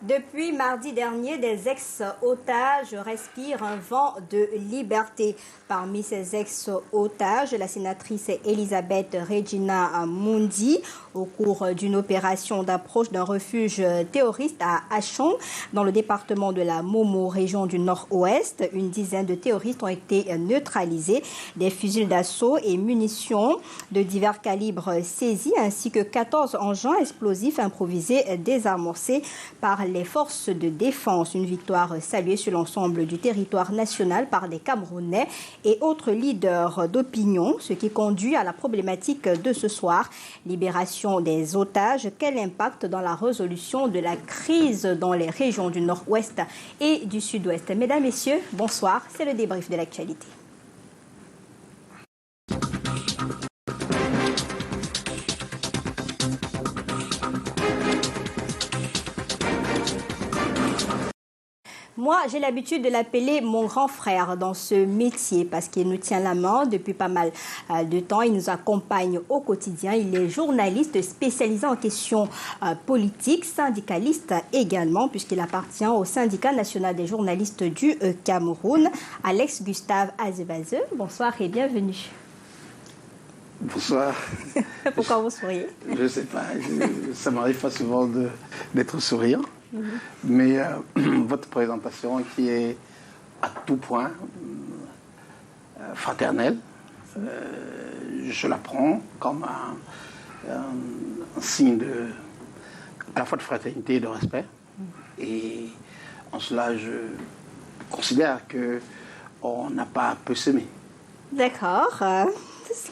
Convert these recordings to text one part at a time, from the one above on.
Depuis mardi dernier, des ex-otages respirent un vent de liberté. Parmi ces ex-otages, la sénatrice Elisabeth Regina Mundi, au cours d'une opération d'approche d'un refuge terroriste à Achon, dans le département de la Momo, région du Nord-Ouest. Une dizaine de terroristes ont été neutralisés. Des fusils d'assaut et munitions de divers calibres saisis, ainsi que 14 engins explosifs improvisés désamorcés par les forces de défense. Une victoire saluée sur l'ensemble du territoire national par des Camerounais et autres leaders d'opinion, ce qui conduit à la problématique de ce soir, libération des otages. Quel impact dans la résolution de la crise dans les régions du Nord-Ouest et du Sud-Ouest? Mesdames, Messieurs, bonsoir, c'est le débrief de l'actualité. Moi, j'ai l'habitude de l'appeler mon grand frère dans ce métier parce qu'il nous tient la main depuis pas mal de temps. Il nous accompagne au quotidien. Il est journaliste spécialisé en questions politiques, syndicaliste également puisqu'il appartient au syndicat national des journalistes du Cameroun. Alex Gustave Azebazeux, bonsoir et bienvenue. Bonsoir. Pourquoi vous souriez? Je ne sais pas, ça m'arrive pas souvent d'être souriant. Mais votre présentation qui est à tout point fraternelle, je la prends comme un signe à la fois de fraternité et de respect. Et en cela, je considère qu'on n'a pas peu semé. D'accord.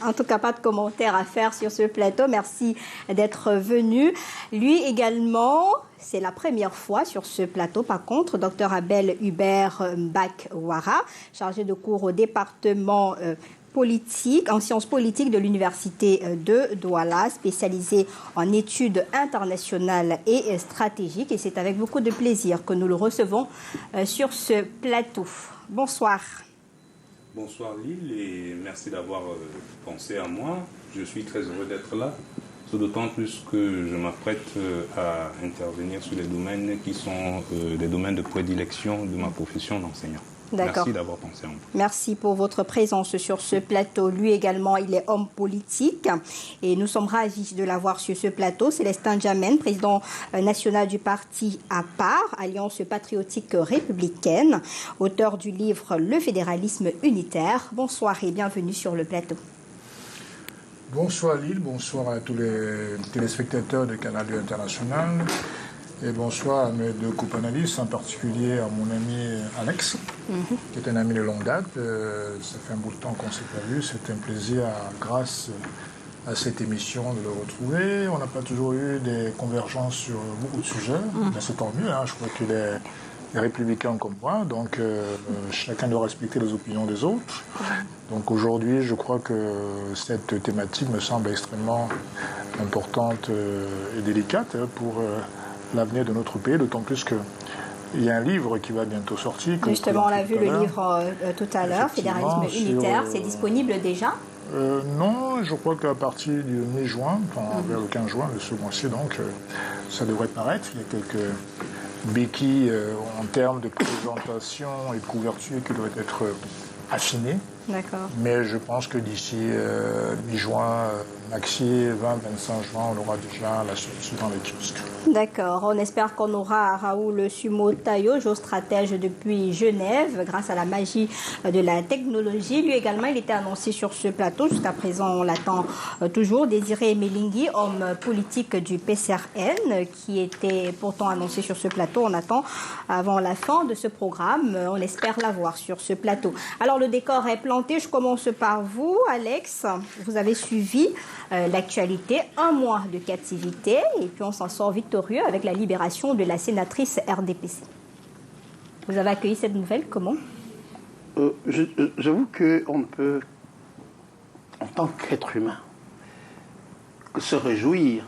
En tout cas, pas de commentaires à faire sur ce plateau. Merci d'être venu. Lui également, c'est la première fois sur ce plateau. Par contre, Dr Abel Hubert Bakwara, chargé de cours au département politique, en sciences politiques de l'université de Douala, spécialisé en études internationales et stratégiques. Et c'est avec beaucoup de plaisir que nous le recevons sur ce plateau. Bonsoir. Bonsoir Lille et merci d'avoir pensé à moi. Je suis très heureux d'être là, d'autant plus que je m'apprête à intervenir sur les domaines qui sont des domaines de prédilection de ma profession d'enseignant. Merci d'avoir pensé à moi. Merci pour votre présence sur ce plateau. Lui également, il est homme politique et nous sommes ravis de l'avoir sur ce plateau. Célestin Djamène, président national du parti à part, Alliance patriotique républicaine, auteur du livre Le fédéralisme unitaire. Bonsoir et bienvenue sur le plateau. Bonsoir Lille, bonsoir à tous les téléspectateurs de Canal 2 International. Et bonsoir à mes deux co-panélistes, en particulier à mon ami Alex, qui est un ami de longue date. Ça fait un bout de temps qu'on ne s'est pas vu. C'est un plaisir, grâce à cette émission, de le retrouver. On n'a pas toujours eu des convergences sur beaucoup de sujets, mais c'est tant mieux. Je crois qu'il est républicain comme moi, donc chacun doit respecter les opinions des autres. Donc aujourd'hui, je crois que cette thématique me semble extrêmement importante et délicate pour l'avenir de notre pays, d'autant plus qu'il y a un livre qui va bientôt sortir. Justement, on a vu le livre tout à l'heure, Fédéralisme unitaire, c'est disponible déjà? Non, je crois qu'à partir du mi-juin, vers le 15 juin, ce mois-ci, donc, ça devrait paraître. Il y a quelques béquilles en termes de présentation et de couverture qui doivent être affinées. D'accord. Mais je pense que d'ici mi-juin, maxi 20-25 juin, on aura déjà la sortie dans les kiosques. D'accord. On espère qu'on aura Raoul Sumotayo, géostratège depuis Genève, grâce à la magie de la technologie. Lui également, il était annoncé sur ce plateau. Jusqu'à présent, on l'attend toujours. Désiré Melingui, homme politique du PCRN, qui était pourtant annoncé sur ce plateau. On attend avant la fin de ce programme. On espère l'avoir sur ce plateau. Alors, le décor est planté. Je commence par vous, Alex. Vous avez suivi l'actualité, un mois de captivité, et puis on s'en sort victorieux avec la libération de la sénatrice RDPC. Vous avez accueilli cette nouvelle comment? J'avoue qu'on ne peut, en tant qu'être humain, que se réjouir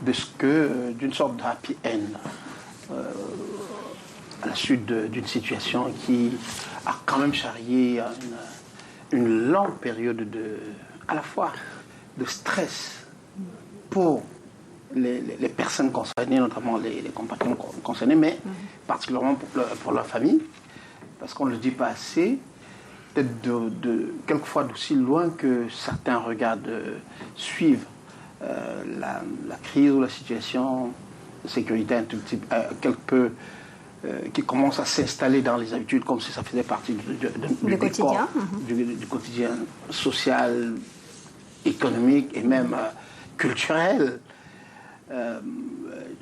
de ce que, d'une sorte de happy end, à la suite d'une situation qui a quand même charrié une longue période à la fois de stress pour les personnes concernées, notamment les compatriotes concernés, mais particulièrement pour leur famille, parce qu'on ne le dit pas assez, peut-être quelquefois d'aussi loin que certains regardent, suivent la crise ou la situation de sécurité un tout petit, quelque peu, qui commence à s'installer dans les habitudes comme si ça faisait partie du quotidien, du quotidien social, économique et même culturel.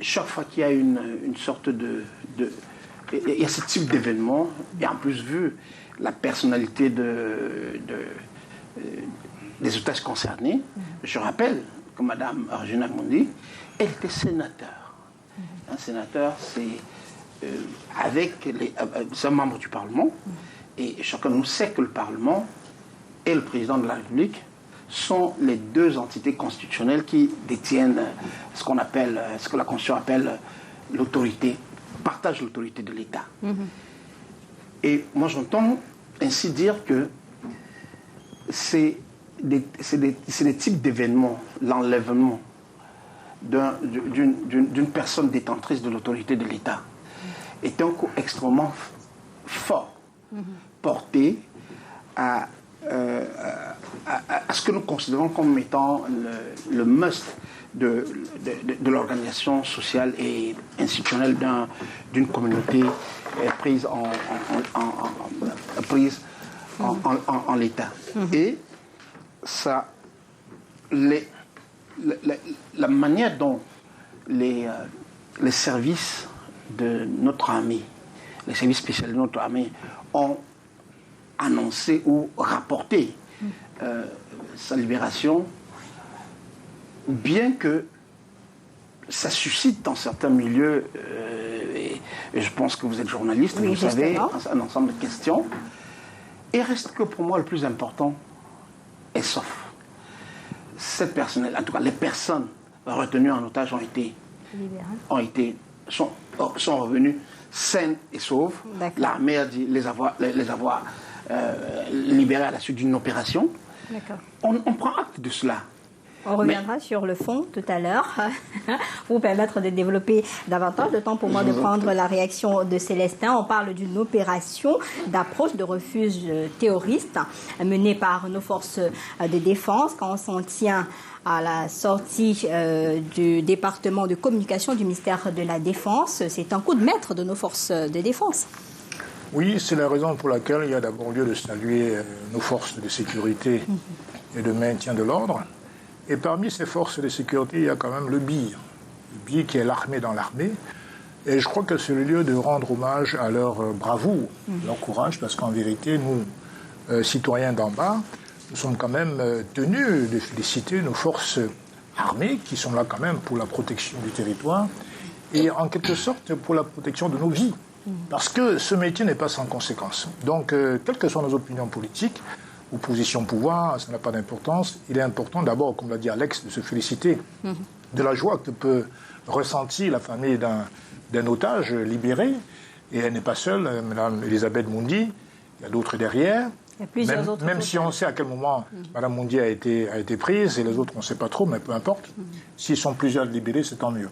Chaque fois qu'il y a une sorte il y a ce type d'événement, et en plus vu la personnalité des otages concernés, je rappelle que Mme Regina Mundi, elle était sénateur. Un sénateur, c'est un membre du Parlement, et chacun de nous sait que le Parlement et le président de la République sont les deux entités constitutionnelles qui détiennent ce que la Constitution appelle l'autorité, partagent l'autorité de l'État. Et moi j'entends ainsi dire que c'est des types d'événements, l'enlèvement d'une personne détentrice de l'autorité de l'État est un coup extrêmement fort porté à ce que nous considérons comme étant le must de l'organisation sociale et institutionnelle d'une communauté prise en l'État. Et ça, la manière dont les services de notre armée, les services spéciaux de notre armée ont annoncé ou rapporté sa libération, bien que ça suscite dans certains milieux, et je pense que vous êtes journaliste, oui, vous savez, un ensemble de questions, il reste que pour moi le plus important est sauf. Cette personne, en tout cas les personnes retenues en otage sont revenues saines et sauves. L'armée a dit les avoir libérées à la suite d'une opération. On prend acte de cela. On reviendra sur le fond tout à l'heure, pour vous permettre de développer davantage. Le temps pour moi de prendre la réaction de Célestin. On parle d'une opération d'approche de refuge terroriste menée par nos forces de défense. Quand on s'en tient à la sortie du département de communication du ministère de la Défense, c'est un coup de maître de nos forces de défense. Oui, c'est la raison pour laquelle il y a d'abord lieu de saluer nos forces de sécurité et de maintien de l'ordre. Et parmi ces forces de sécurité, il y a quand même le BIR. Le BIR qui est l'armée dans l'armée. Et je crois que c'est le lieu de rendre hommage à leur bravoure, leur courage, parce qu'en vérité, nous, citoyens d'en bas, nous sommes quand même tenus de féliciter nos forces armées qui sont là quand même pour la protection du territoire et en quelque sorte pour la protection de nos vies. Parce que ce métier n'est pas sans conséquences. Donc, quelles que soient nos opinions politiques, opposition pouvoir, ça n'a pas d'importance. Il est important d'abord, comme l'a dit Alex, de se féliciter de la joie que peut ressentir la famille d'un otage libéré. Et elle n'est pas seule, Mme Elisabeth Mundi, il y a d'autres derrière. Il y a plusieurs autres. Même si on sait à quel moment Mme Mundi a été prise, et les autres on ne sait pas trop, mais peu importe. S'ils sont plusieurs libérés, c'est tant mieux.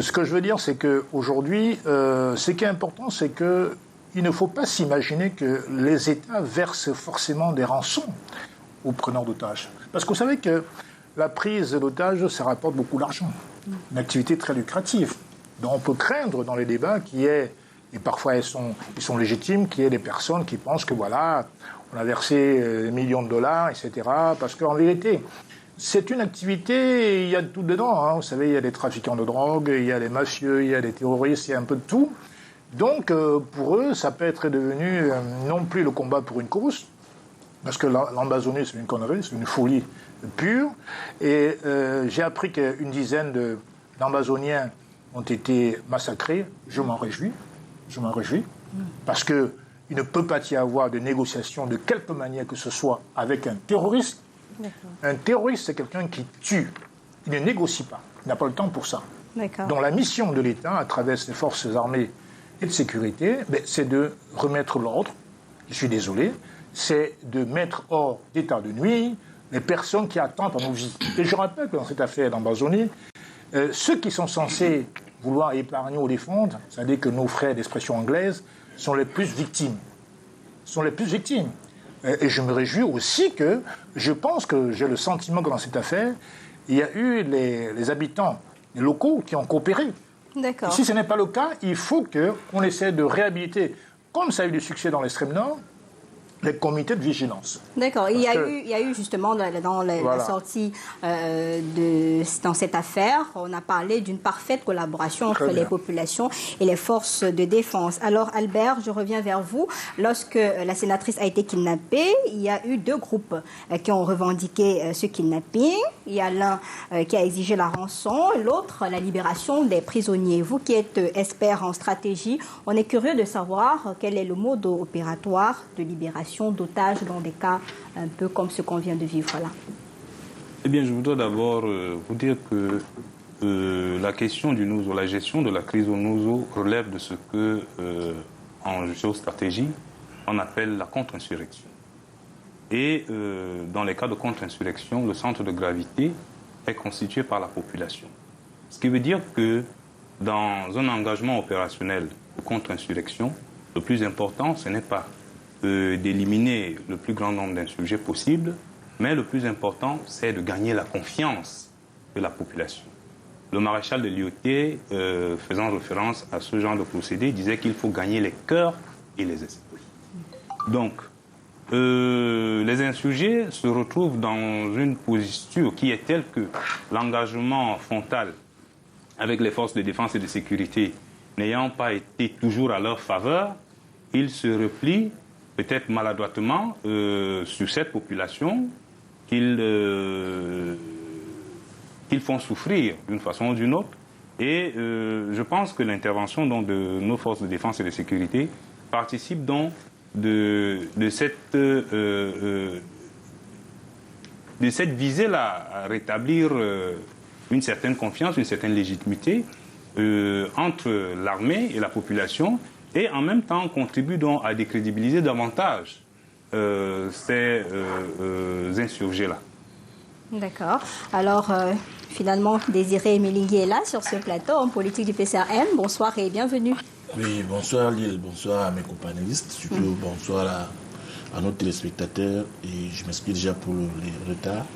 Ce que je veux dire, c'est qu'aujourd'hui, ce qui est important, c'est que il ne faut pas s'imaginer que les États versent forcément des rançons aux preneurs d'otages. Parce que vous savez que la prise d'otages, ça rapporte beaucoup d'argent. Une activité très lucrative. Donc on peut craindre dans les débats qu'il y ait, et parfois ils sont légitimes, qu'il y ait des personnes qui pensent que voilà, on a versé des millions de dollars, etc. Parce qu'en vérité, c'est une activité, il y a de tout dedans. Hein. Vous savez, il y a des trafiquants de drogue, il y a des mafieux, il y a des terroristes, il y a un peu de tout. Donc, pour eux, ça peut être devenu non plus le combat pour une cause, parce que l'Amazonie, c'est une connerie, c'est une folie pure. Et j'ai appris qu'une dizaine d'Amazoniens ont été massacrés. Je m'en réjouis. Parce qu'il ne peut pas y avoir de négociation de quelque manière que ce soit avec un terroriste. Un terroriste, c'est quelqu'un qui tue. Il ne négocie pas. Il n'a pas le temps pour ça. Donc, la mission de l'État, à travers ses forces armées et de sécurité, c'est de remettre l'ordre, je suis désolé, c'est de mettre hors d'état de nuit les personnes qui attendent à nos vies. Et je rappelle que dans cette affaire d'Amazonie, Ceux qui sont censés vouloir épargner ou défendre, c'est-à-dire que nos frères d'expression anglaise, sont les plus victimes. Et je me réjouis aussi que, je pense que j'ai le sentiment que dans cette affaire, il y a eu les habitants, les locaux qui ont coopéré. D'accord. Si ce n'est pas le cas, il faut qu'on essaie de réhabiliter, comme ça a eu du succès dans l'extrême nord, les comités de vigilance. D'accord. Il y a eu justement dans la sortie dans cette affaire, on a parlé d'une parfaite collaboration entre les populations et les forces de défense. Alors Albert, je reviens vers vous. Lorsque la sénatrice a été kidnappée, il y a eu deux groupes qui ont revendiqué ce kidnapping. Il y a l'un qui a exigé la rançon, l'autre la libération des prisonniers. Vous qui êtes expert en stratégie, on est curieux de savoir quel est le mode opératoire de libération d'otages dans des cas un peu comme ce qu'on vient de vivre là. Eh bien, je voudrais d'abord vous dire que la question du Nuzo, la gestion de la crise au Nuzo relève de ce que, en géostratégie, on appelle la contre-insurrection. Et dans les cas de contre-insurrection, le centre de gravité est constitué par la population. Ce qui veut dire que dans un engagement opérationnel de contre-insurrection, le plus important, ce n'est pas d'éliminer le plus grand nombre d'insurgés possible, mais le plus important, c'est de gagner la confiance de la population. Le maréchal de Lyautey, faisant référence à ce genre de procédé, disait qu'il faut gagner les cœurs et les esprits. Donc, les insurgés se retrouvent dans une posture qui est telle que l'engagement frontal avec les forces de défense et de sécurité n'ayant pas été toujours à leur faveur, ils se replient peut-être maladroitement sur cette population qu'ils font souffrir d'une façon ou d'une autre. Et je pense que l'intervention donc, de nos forces de défense et de sécurité participe donc de cette visée-là à rétablir une certaine confiance, une certaine légitimité entre l'armée et la population, et en même temps contribue donc à décrédibiliser davantage ces insurgés-là. D'accord. Alors, finalement, Désiré Milingui est là sur ce plateau en politique du PCRM. Bonsoir et bienvenue. Oui, bonsoir Lille, bonsoir à mes companélistes, surtout bonsoir à nos téléspectateurs, et je m'excuse déjà pour le retard.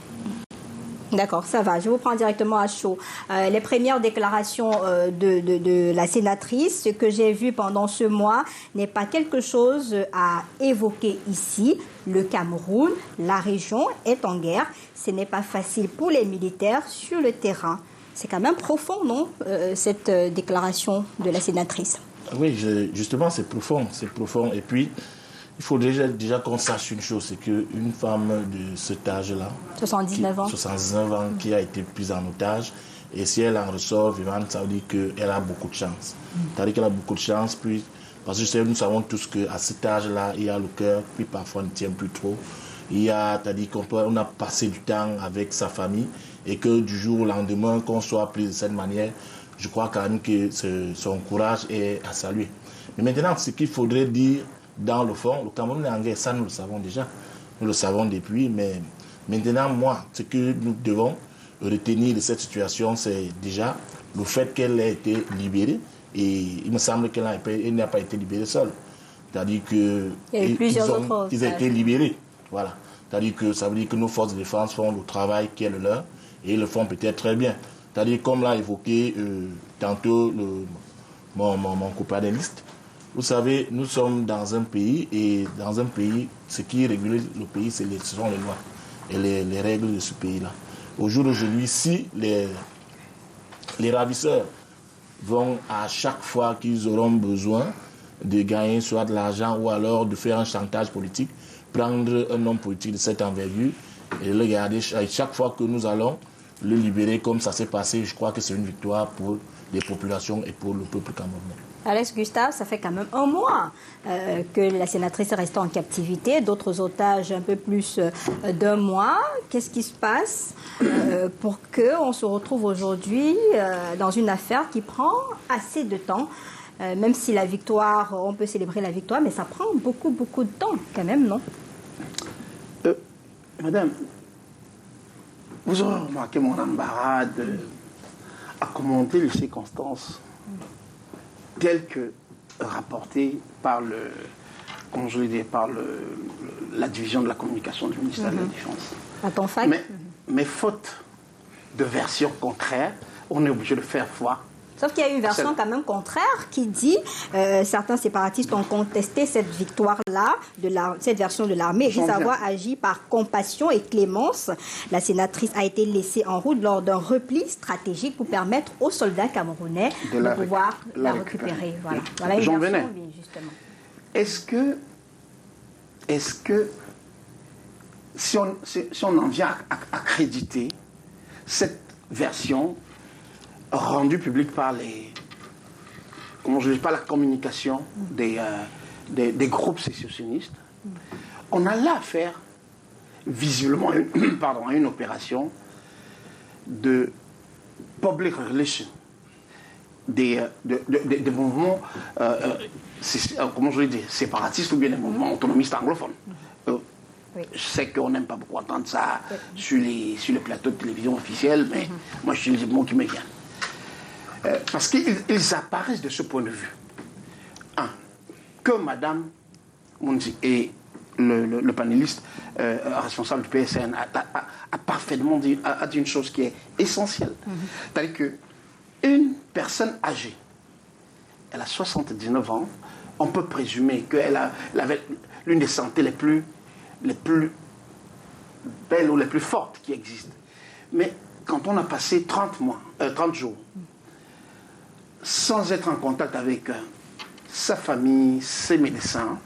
D'accord, ça va. Je vous prends directement à chaud. Les premières déclarations de la sénatrice, ce que j'ai vu pendant ce mois n'est pas quelque chose à évoquer ici. Le Cameroun, la région est en guerre. Ce n'est pas facile pour les militaires sur le terrain. C'est quand même profond, non, cette déclaration de la sénatrice? Oui, justement, c'est profond. Et puis, il faut déjà qu'on sache une chose, c'est qu'une femme de cet âge-là, 79 ans, qui a été prise en otage, et si elle en ressort vivante, ça veut dire qu'elle a beaucoup de chance. C'est-à-dire qu'elle a beaucoup de chance, puis, parce que nous savons tous qu'à cet âge-là, il y a le cœur, puis parfois ne tient plus trop. C'est-à-dire qu'on a passé du temps avec sa famille, et que du jour au lendemain, qu'on soit pris de cette manière, je crois quand même que son courage est à saluer. Mais maintenant, ce qu'il faudrait dire, dans le fond, le Cameroun est en guerre, ça nous le savons déjà. Nous le savons depuis, mais maintenant, moi, ce que nous devons retenir de cette situation, c'est déjà le fait qu'elle ait été libérée. Et il me semble qu'elle n'a pas été libérée seule. C'est-à-dire qu'ils ont été libérés. Voilà. C'est-à-dire que ça veut dire que nos forces de défense font le travail qui est le leur, et ils le font peut-être très bien. C'est-à-dire, comme l'a évoqué tantôt mon companéiste, vous savez, nous sommes dans un pays, et dans un pays, ce qui régule le pays, ce sont les lois et les règles de ce pays-là. Au jour d'aujourd'hui, si les ravisseurs vont, à chaque fois qu'ils auront besoin de gagner soit de l'argent ou alors de faire un chantage politique, prendre un homme politique de cette envergure et le garder, chaque fois que nous allons le libérer comme ça s'est passé, je crois que c'est une victoire pour les populations et pour le peuple camerounais. Alex Gustave, ça fait quand même un mois que la sénatrice est restée en captivité, d'autres otages un peu plus d'un mois. Qu'est-ce qui se passe pour qu'on se retrouve aujourd'hui dans une affaire qui prend assez de temps, même si la victoire, on peut célébrer la victoire, mais ça prend beaucoup, beaucoup de temps quand même, non? Madame, vous aurez remarqué mon embarras a commenté les circonstances telles que rapportées par la division de la communication du ministère de la Défense. À ton fac. Mais faute de version contraire, on est obligé de faire foi. Sauf qu'il y a une version quand même contraire qui dit certains séparatistes ont contesté cette victoire-là, cette version de l'armée, et disent avoir agi par compassion et clémence. La sénatrice a été laissée en route lors d'un repli stratégique pour permettre aux soldats camerounais de pouvoir la récupérer. Voilà une J'en version, venais. justement. Est-ce que si on en vient à créditer cette version rendu public par par la communication des groupes sécessionnistes, on a là affaire visiblement à une opération de public relation des mouvements séparatistes ou bien des mouvements autonomistes anglophones. Je sais qu'on n'aime pas beaucoup entendre ça sur les plateaux de télévision officiels, mais moi je suis les mots qui me viennent. Parce qu'ils apparaissent de ce point de vue. Que Mme Mundi et le panéliste responsable du PSN a parfaitement dit une chose qui est essentielle. C'est-à-dire qu'une personne âgée, elle a 79 ans, on peut présumer qu'elle avait l'une des santé les plus belles ou les plus fortes qui existent. Mais quand on a passé 30 jours, sans être en contact avec sa famille, ses médecins,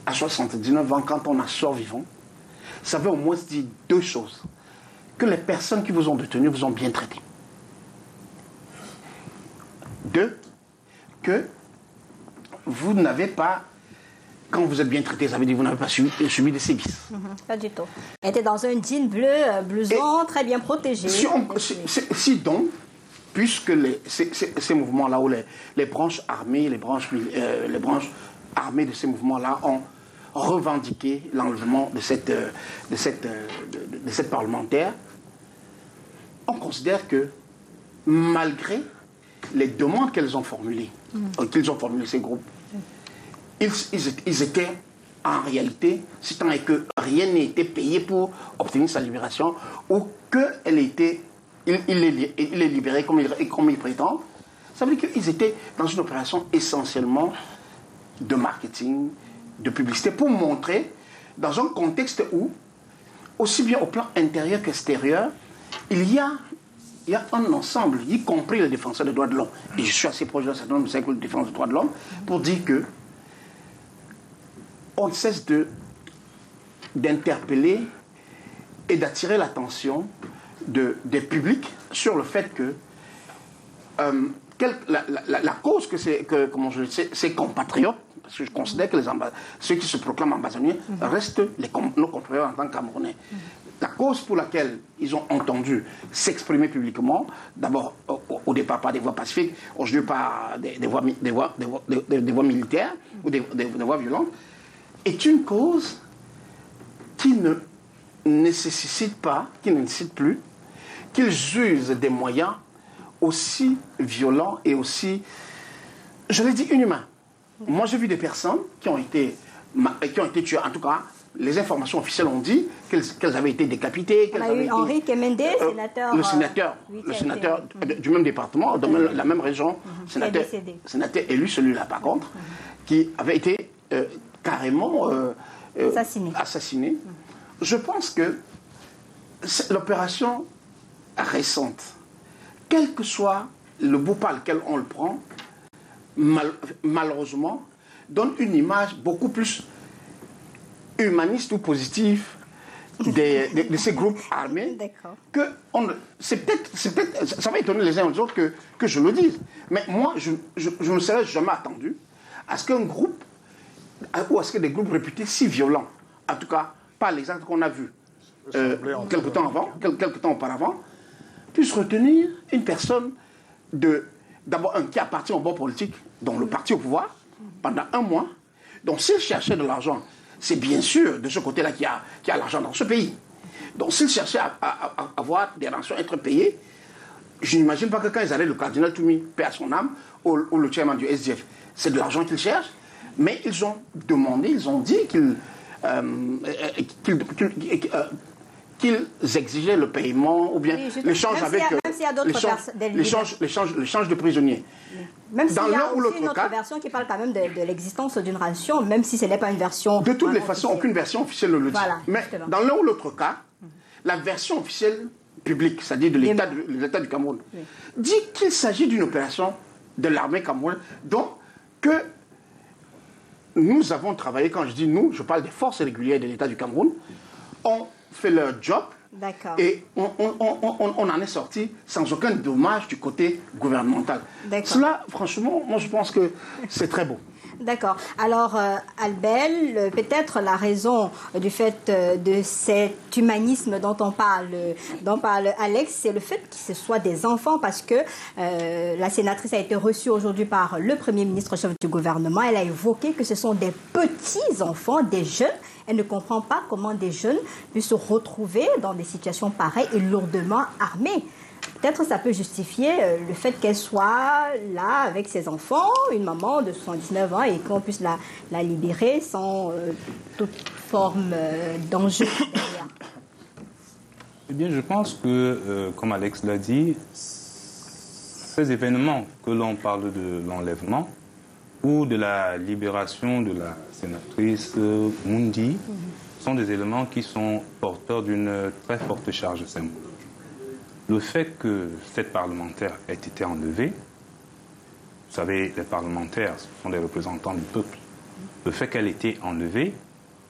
à 79 ans, quand on en sort vivant, ça veut au moins dire deux choses. Que les personnes qui vous ont détenu vous ont bien traité. Deux, que vous n'avez pas, quand vous êtes bien traité, ça veut dire que vous n'avez pas subi des sévices. Pas du tout. Elle était dans un jean bleu, blouson, très bien protégé. Si donc, puisque ces mouvements-là, où les branches armées, les branches armées de ces mouvements-là ont revendiqué l'enlèvement de cette parlementaire, on considère que malgré les demandes qu'ils ont formulées ces groupes, ils étaient en réalité, si tant est que rien n'a été payé pour obtenir sa libération, ou qu'il est libéré comme il prétend, ça veut dire qu'ils étaient dans une opération essentiellement de marketing, de publicité, pour montrer, dans un contexte où, aussi bien au plan intérieur qu'extérieur, il y a un ensemble, y compris les défenseurs des droits de l'homme, et je suis assez proche d'un certain nombre de cercles de défense des droits de l'homme, pour dire que on ne cesse d'interpeller et d'attirer l'attention des publics sur le fait que la cause que ces compatriotes, parce que je considère que ceux qui se proclament ambassadeurs restent nos compatriotes en tant que Camerounais. La cause pour laquelle ils ont entendu s'exprimer publiquement, d'abord au départ par des voies pacifiques, aujourd'hui par des voies militaires ou des voies violentes, est une cause qui ne nécessite plus qu'ils usent des moyens aussi violents et aussi, je l'ai dit, inhumains. Moi, j'ai vu des personnes qui ont été tuées. En tout cas, les informations officielles ont dit qu'elles avaient été décapitées. On a eu Henri Kemende, sénateur. Le sénateur du même département, de la même région, sénateur élu, celui-là par contre, qui avait été carrément assassiné. Je pense que l'opération récente, quel que soit le bout par lequel on le prend, malheureusement, donne une image beaucoup plus humaniste ou positive de ces groupes armés. Que ça va étonner les uns et les autres que je le dise. Mais moi, je ne serais jamais attendu à ce qu'un groupe, ou à ce que des groupes réputés si violents, en tout cas par les actes qu'on a vus quelque temps auparavant, puissent retenir une personne d'abord qui appartient au bord politique, dont le parti au pouvoir, pendant un mois. Donc s'il cherchait de l'argent, c'est bien sûr de ce côté-là qu'il y a l'argent dans ce pays. Donc s'il cherchait à avoir des rançons, être payé, je n'imagine pas que quand ils arrêtent le cardinal Toumi, paix à son âme, ou le chairman du SDF, c'est de l'argent qu'ils cherchent. Mais ils ont demandé, ils ont dit qu'ils exigeaient le paiement ou bien l'échange avec l'échange de prisonniers. Même s'il y a aussi une autre version qui parle quand même de l'existence d'une ration, même si ce n'est pas une version... De toutes les façons, aucune version officielle ne le dit. Voilà, mais dans l'un ou l'autre cas, la version officielle publique, c'est-à-dire de l'État du Cameroun, dit qu'il s'agit d'une opération de l'armée camerounaise, donc que nous avons travaillé, quand je dis nous, je parle des forces régulières de l'État du Cameroun, ont fait leur job et on en est sorti sans aucun dommage du côté gouvernemental. Cela, franchement, moi je pense que c'est très beau. D'accord. Alors, Albel, peut-être la raison du fait de cet humanisme dont parle Alex, c'est le fait que ce soit des enfants, parce que la sénatrice a été reçue aujourd'hui par le Premier ministre chef du gouvernement. Elle a évoqué que ce sont des petits-enfants, des jeunes. Elle ne comprend pas comment des jeunes puissent se retrouver dans des situations pareilles et lourdement armés. Peut-être ça peut justifier le fait qu'elle soit là avec ses enfants, une maman de 79 ans, et qu'on puisse la libérer sans toute forme d'enjeu derrière. Eh bien, je pense que, comme Alex l'a dit, ces événements que l'on parle de l'enlèvement ou de la libération de la sénatrice Mundi sont des éléments qui sont porteurs d'une très forte charge symbolique. Le fait que cette parlementaire ait été enlevée, vous savez, les parlementaires sont des représentants du peuple. Le fait qu'elle ait été enlevée,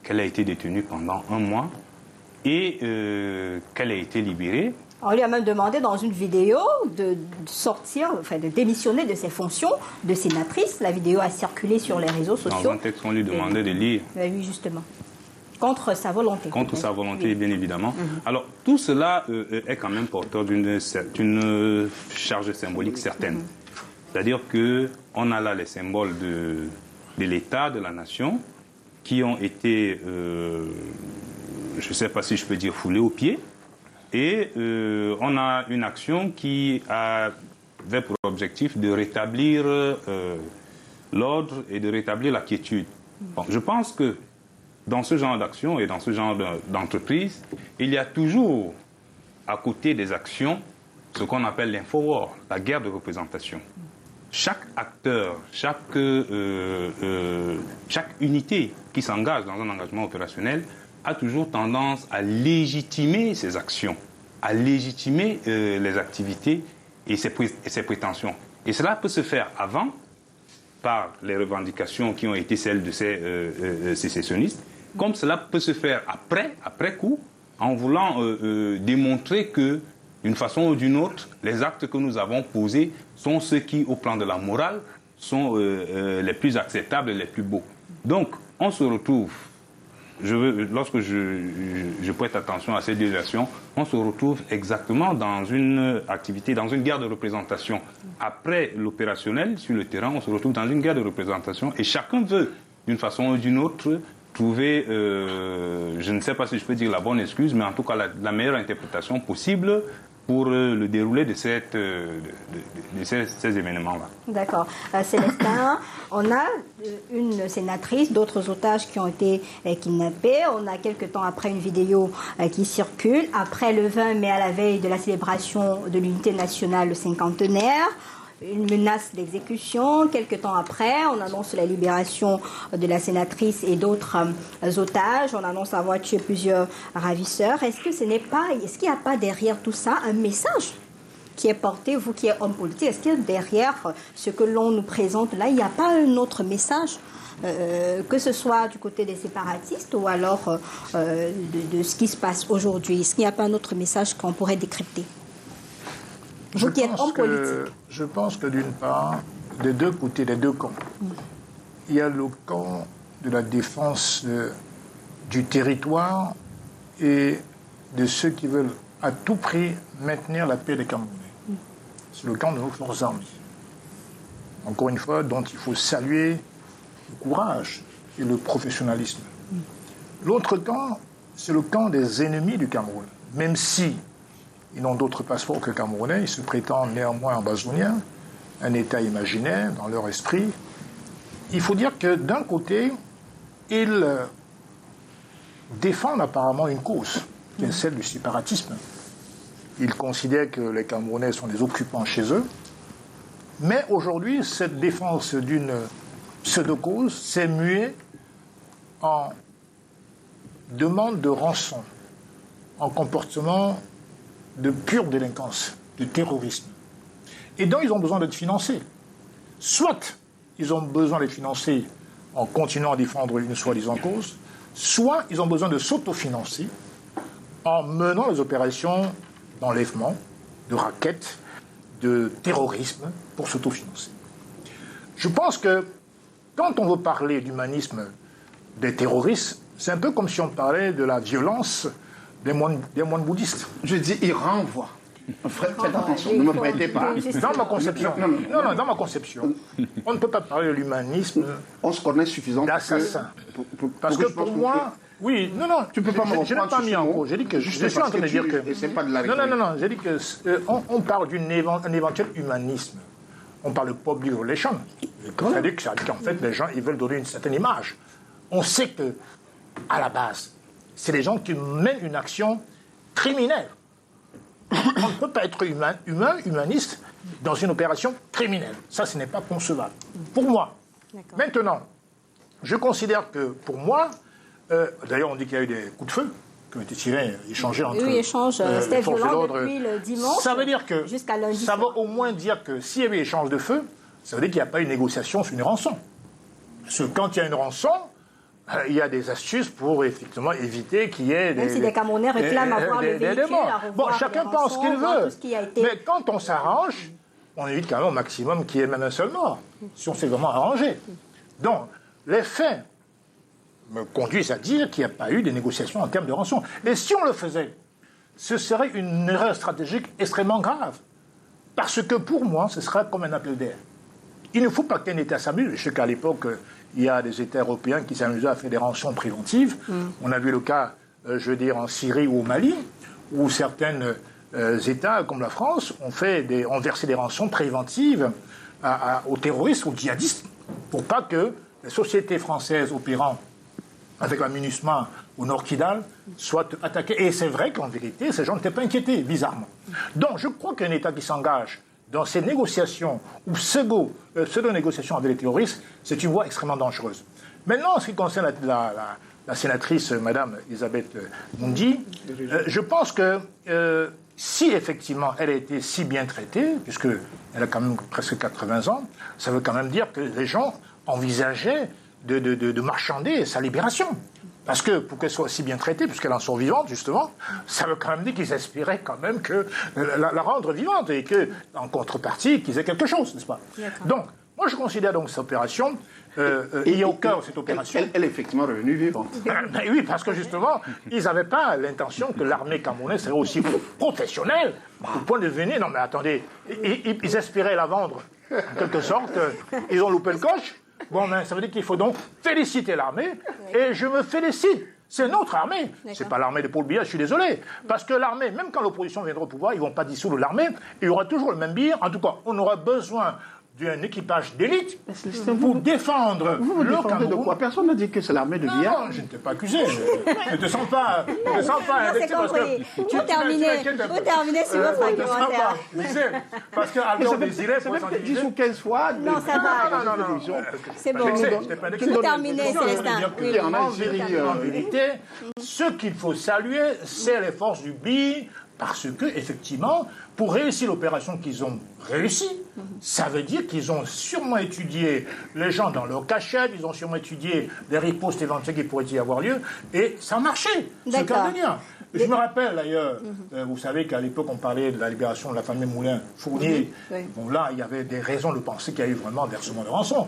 qu'elle ait été détenue pendant 1 mois et qu'elle ait été libérée. On lui a même demandé dans une vidéo de sortir, enfin de démissionner de ses fonctions de sénatrice. La vidéo a circulé sur les réseaux sociaux. Dans un texte qu'on lui demandait de lire. Oui, justement. Contre sa volonté. Contre sa volonté, bien évidemment. Alors, tout cela est quand même porteur d'une charge symbolique certaine. C'est-à-dire qu'on a là les symboles de l'État, de la nation, qui ont été, je ne sais pas si je peux dire, foulés aux pieds. Et on a une action qui avait pour objectif de rétablir l'ordre et de rétablir la quiétude. Bon, je pense que dans ce genre d'action et dans ce genre d'entreprise, il y a toujours, à côté des actions, ce qu'on appelle l'infowar, la guerre de représentation. Chaque acteur, chaque unité qui s'engage dans un engagement opérationnel a toujours tendance à légitimer ses actions, à légitimer les activités et ses prétentions. Et cela peut se faire avant, par les revendications qui ont été celles de ces sécessionnistes, comme cela peut se faire après coup, en voulant démontrer que, d'une façon ou d'une autre, les actes que nous avons posés sont ceux qui, au plan de la morale, sont les plus acceptables et les plus beaux. Donc, on se retrouve, lorsque je prête attention à ces deux versions, on se retrouve exactement dans une activité, dans une guerre de représentation. Après l'opérationnel, sur le terrain, on se retrouve dans une guerre de représentation et chacun veut, d'une façon ou d'une autre, trouver, je ne sais pas si je peux dire la bonne excuse, mais en tout cas la meilleure interprétation possible pour le déroulé de ces événements-là. D'accord. Célestin, on a une sénatrice, d'autres otages qui ont été kidnappés. On a quelques temps après une vidéo qui circule. Après le 20 mai, à la veille de la célébration de l'unité nationale, le cinquantenaire, une menace d'exécution. Quelques temps après, on annonce la libération de la sénatrice et d'autres otages. On annonce avoir tué plusieurs ravisseurs. Est-ce qu'il n'y a pas derrière tout ça un message qui est porté, vous qui êtes homme politique, est-ce que derrière ce que l'on nous présente là, il n'y a pas un autre message que ce soit du côté des séparatistes ou alors de ce qui se passe aujourd'hui? Est-ce qu'il n'y a pas un autre message qu'on pourrait décrypter? Vous qui êtes homme politique. Je pense que d'une part, des deux côtés, des deux camps, il y a le camp de la défense du territoire et de ceux qui veulent à tout prix maintenir la paix des Camerounais. C'est le camp de nos forces armées. Encore une fois, dont il faut saluer le courage et le professionnalisme. L'autre camp, c'est le camp des ennemis du Cameroun. Même si Ils n'ont d'autre passeport que camerounais. Ils se prétendent néanmoins ambazouniens, un État imaginaire dans leur esprit. Il faut dire que d'un côté, ils défendent apparemment une cause, qui est celle du séparatisme. Ils considèrent que les Camerounais sont des occupants chez eux. Mais aujourd'hui, cette défense d'une pseudo-cause s'est muée en demande de rançon, en comportement de pure délinquance, de terrorisme. Et donc, ils ont besoin d'être financés. Soit ils ont besoin d'être financés en continuant à défendre une soi-disant cause, soit ils ont besoin de s'autofinancer en menant les opérations d'enlèvement, de raquettes, de terrorisme pour s'autofinancer. Je pense que quand on veut parler d'humanisme des terroristes, c'est un peu comme si on parlait de la violence des moines bouddhistes. Je dis, il renvoie. Faites attention, ne me prêtez pas. Dans ma conception, non, dans ma conception, on ne peut pas parler de l'humanisme. On se connaît suffisamment d'assassin. Parce que pour moi, oui, non, tu peux pas me reprendre. Je n'ai pas mis en cause. J'ai dit que je suis en train de dire que. C'est pas de la non. J'ai dit que on parle d'un éventuel humanisme. On parle de public relation. C'est-à-dire qu'en fait, les gens, ils veulent donner une certaine image. On sait que, à la base, c'est des gens qui mènent une action criminelle. On ne peut pas être humaniste dans une opération criminelle. Ça, ce n'est pas concevable. Pour moi. Maintenant, je considère que, pour moi, d'ailleurs, on dit qu'il y a eu des coups de feu qui ont été tirés, échangés entre les forces de l'ordre. Depuis le dimanche, ça veut dire que, jusqu'à lundi ça veut au moins dire que s'il y avait échange de feu, ça veut dire qu'il n'y a pas eu négociation sur une rançon. Parce que quand il y a une rançon, il y a des astuces pour effectivement éviter qu'il y ait Même si des Camerounais réclament avoir le véhicule, bon, chacun pense ce qu'il veut. Mais quand on s'arrange, on évite quand même au maximum qu'il y ait même un seul mort, si on s'est vraiment arrangé. Donc, les faits me conduisent à dire qu'il n'y a pas eu de négociations en termes de rançon. Et si on le faisait, ce serait une erreur stratégique extrêmement grave. Parce que pour moi, ce sera comme un appel d'air. Il ne faut pas qu'un État s'amuse. Je sais qu'à l'époque, il y a des États européens qui s'amusaient à faire des rançons préventives. On a vu le cas, je veux dire, en Syrie ou au Mali, où certains États, comme la France, ont versé des rançons préventives aux terroristes, aux djihadistes, pour pas que les sociétés françaises opérant avec la MINUSMA au Nord Kidal soient attaquées. Et c'est vrai qu'en vérité, ces gens n'étaient pas inquiétés, bizarrement. Donc je crois qu'un État qui s'engage dans ces négociations ou pseudo-négociations avec les terroristes, c'est une voie extrêmement dangereuse. Maintenant, en ce qui concerne la sénatrice, Madame Elisabeth Mundi, je pense que si effectivement elle a été si bien traitée, puisqu'elle a quand même presque 80 ans, ça veut quand même dire que les gens envisageaient de marchander sa libération. Parce que pour qu'elle soit si bien traitée, puisqu'elle en sort vivante, justement, ça veut quand même dire qu'ils espéraient quand même la rendre vivante et qu'en contrepartie, qu'ils aient quelque chose, n'est-ce pas? Donc, moi je considère donc cette opération, il y a au cœur de cette opération... Elle est effectivement revenue vivante. Oui, parce que justement, ils n'avaient pas l'intention que l'armée camerounaise serait aussi professionnelle au point de venir... Non mais attendez, ils espéraient la vendre, en quelque sorte, ils ont loupé le coche. Bon, ben, ça veut dire qu'il faut donc féliciter l'armée, et je me félicite. C'est notre armée. C'est pas l'armée de Paul Biya, je suis désolé. Parce que l'armée, même quand l'opposition viendra au pouvoir, ils vont pas dissoudre l'armée, il y aura toujours le même biais. En tout cas, on aura besoin d'un équipage d'élite pour défendre le Cameroun. De quoi? Personne n'a dit que c'est l'armée de Biya. Non, je ne t'ai pas accusé. Ne te sens pas c'est compris. Vous terminez sur votre argumentaire. Parce que Albert désirait pour s'en 10 ou 15 fois. Non, ça va. Non. C'est bon. Vous terminez, Célestin. En vérité, ce qu'il faut saluer, c'est les forces du BI, parce que, effectivement, pour réussir l'opération qu'ils ont réussi, ça veut dire qu'ils ont sûrement étudié les gens dans leur cachette, ils ont sûrement étudié les ripostes éventuelles qui pourraient y avoir lieu, et ça a marché. C'est cardinien. Je me rappelle d'ailleurs, vous savez qu'à l'époque on parlait de la libération de la famille Moulin-Fournier. Bon là, il y avait des raisons de penser qu'il y a eu vraiment versement de rançon.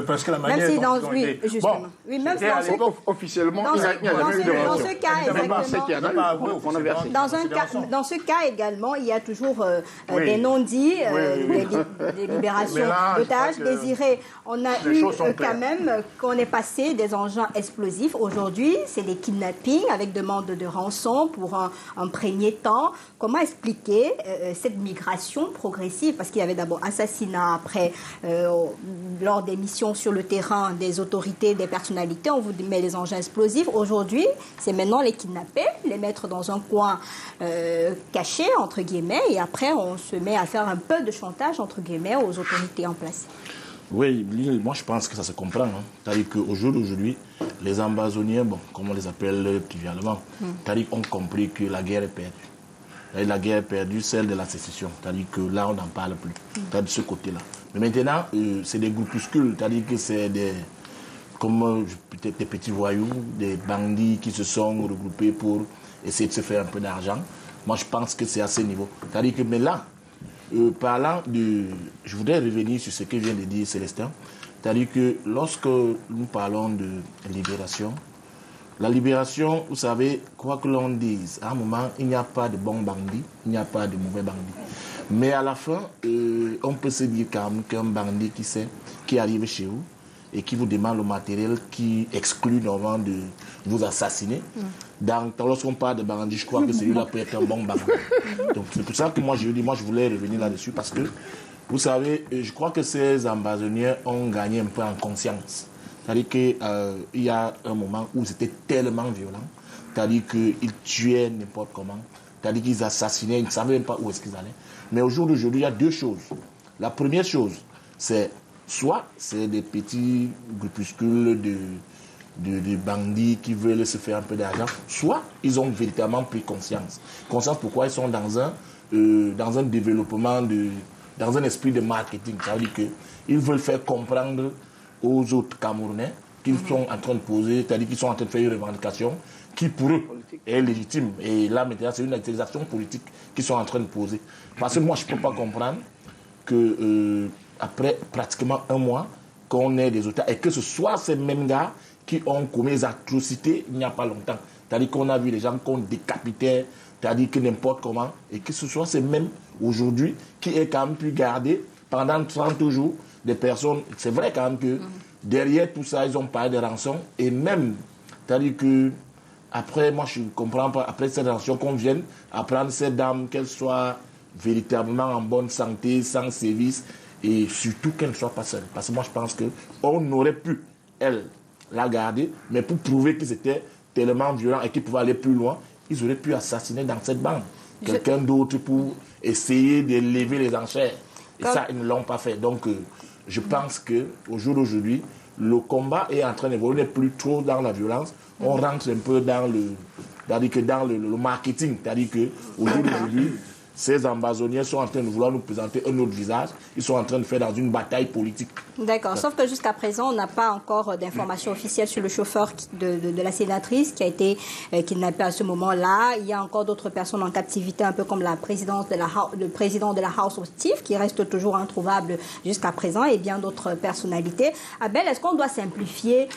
Parce que la manière même si dont ils ont été... justement. Bon, oui, même si dans ce... Officiellement, il n'y a jamais eu de rançon. Dans ce cas, exactement. Dans ce cas également, il y a toujours des non-dits des libérations là, d'otages désirés. On a les eu choses sont quand claires. même qu'on est passé des engins explosifs. Aujourd'hui, c'est des kidnappings avec demande de rançon pour un premier temps. Comment expliquer cette migration progressive? Parce qu'il y avait d'abord assassinat, après, lors des missions sur le terrain des autorités, des personnalités, on vous met les engins explosifs. Aujourd'hui, c'est maintenant les kidnapper, les mettre dans un coin caché, entre guillemets, et après, on se met à faire un peu de chantage, entre guillemets, aux autorités en place. Oui, moi je pense que ça se comprend. Hein. C'est-à-dire qu'au jour d'aujourd'hui, les Ambazoniens, bon, comme on les appelle trivialement, c'est-à-dire ont compris que la guerre est perdue. La guerre est perdue, celle de la sécession. C'est-à-dire que là, on n'en parle plus. C'est-à-dire de ce côté-là. Mais maintenant, c'est des groupuscules, c'est-à-dire que c'est peut-être des petits voyous, des bandits qui se sont regroupés pour essayer de se faire un peu d'argent. Moi, je pense que c'est à ce niveau. C'est-à-dire que, mais là, je voudrais revenir sur ce que vient de dire Célestin. C'est-à-dire que lorsque nous parlons de libération, la libération, vous savez, quoi que l'on dise, à un moment, il n'y a pas de bons bandits, il n'y a pas de mauvais bandits. Mais à la fin, on peut se dire quand même qu'un bandit qui arrive chez vous et qui vous demande le matériel qui exclut normalement de vous assassiner. Donc, lorsqu'on parle de bandit, je crois que celui-là peut être un bon bandit. Donc, c'est pour ça que moi, je voulais revenir là-dessus parce que, vous savez, je crois que ces ambazoniens ont gagné un peu en conscience. C'est-à-dire qu'il y a un moment où c'était tellement violent, c'est-à-dire qu'ils tuaient n'importe comment, c'est-à-dire qu'ils assassinaient, ils ne savaient même pas où est-ce qu'ils allaient. Mais au jour d'aujourd'hui, il y a deux choses. La première chose, c'est soit c'est des petits groupuscules de bandits qui veulent se faire un peu d'argent, soit ils ont véritablement pris conscience. Conscience pourquoi ils sont dans un développement, dans un esprit de marketing. Ça veut dire qu'ils veulent faire comprendre aux autres Camerounais qu'ils sont en train de poser, c'est-à-dire qu'ils sont en train de faire une revendication qui pour eux est légitime. Et là maintenant c'est une utilisation politique qu'ils sont en train de poser. Parce que moi je ne peux pas comprendre que après pratiquement un mois qu'on ait des otages et que ce soit ces mêmes gars qui ont commis des atrocités il n'y a pas longtemps. C'est-à-dire qu'on a vu des gens qu'on décapitait, c'est-à-dire que n'importe comment, et que ce soit ces mêmes aujourd'hui qui aient quand même pu garder pendant 30 jours des personnes. C'est vrai quand même que derrière tout ça, ils ont parlé de rançon et même, c'est-à-dire que après, moi je ne comprends pas, après cette rançon, qu'on vienne apprendre ces dames, qu'elles soient véritablement en bonne santé, sans sévices, et surtout qu'elles ne soient pas seules. Parce que moi je pense qu'on aurait pu, elles, la garder, mais pour prouver qu'ils étaient tellement violents et qu'ils pouvaient aller plus loin, ils auraient pu assassiner dans cette bande quelqu'un d'autre pour essayer d'élever les enchères. Et ça, ils ne l'ont pas fait. Donc, je pense qu'au jour d'aujourd'hui, le combat est en train d'évoluer, on n'est plus trop dans la violence, on rentre un peu dans le marketing. C'est-à-dire qu'au jour d'aujourd'hui, ces ambazoniens sont en train de vouloir nous présenter un autre visage. Ils sont en train de faire dans une bataille politique. D'accord. Sauf que jusqu'à présent, on n'a pas encore d'informations officielles sur le chauffeur de la sénatrice qui a été kidnappé à ce moment-là. Il y a encore d'autres personnes en captivité, un peu comme le président de la House of Chiefs, qui reste toujours introuvable jusqu'à présent, et bien d'autres personnalités. Abel, est-ce qu'on doit simplifier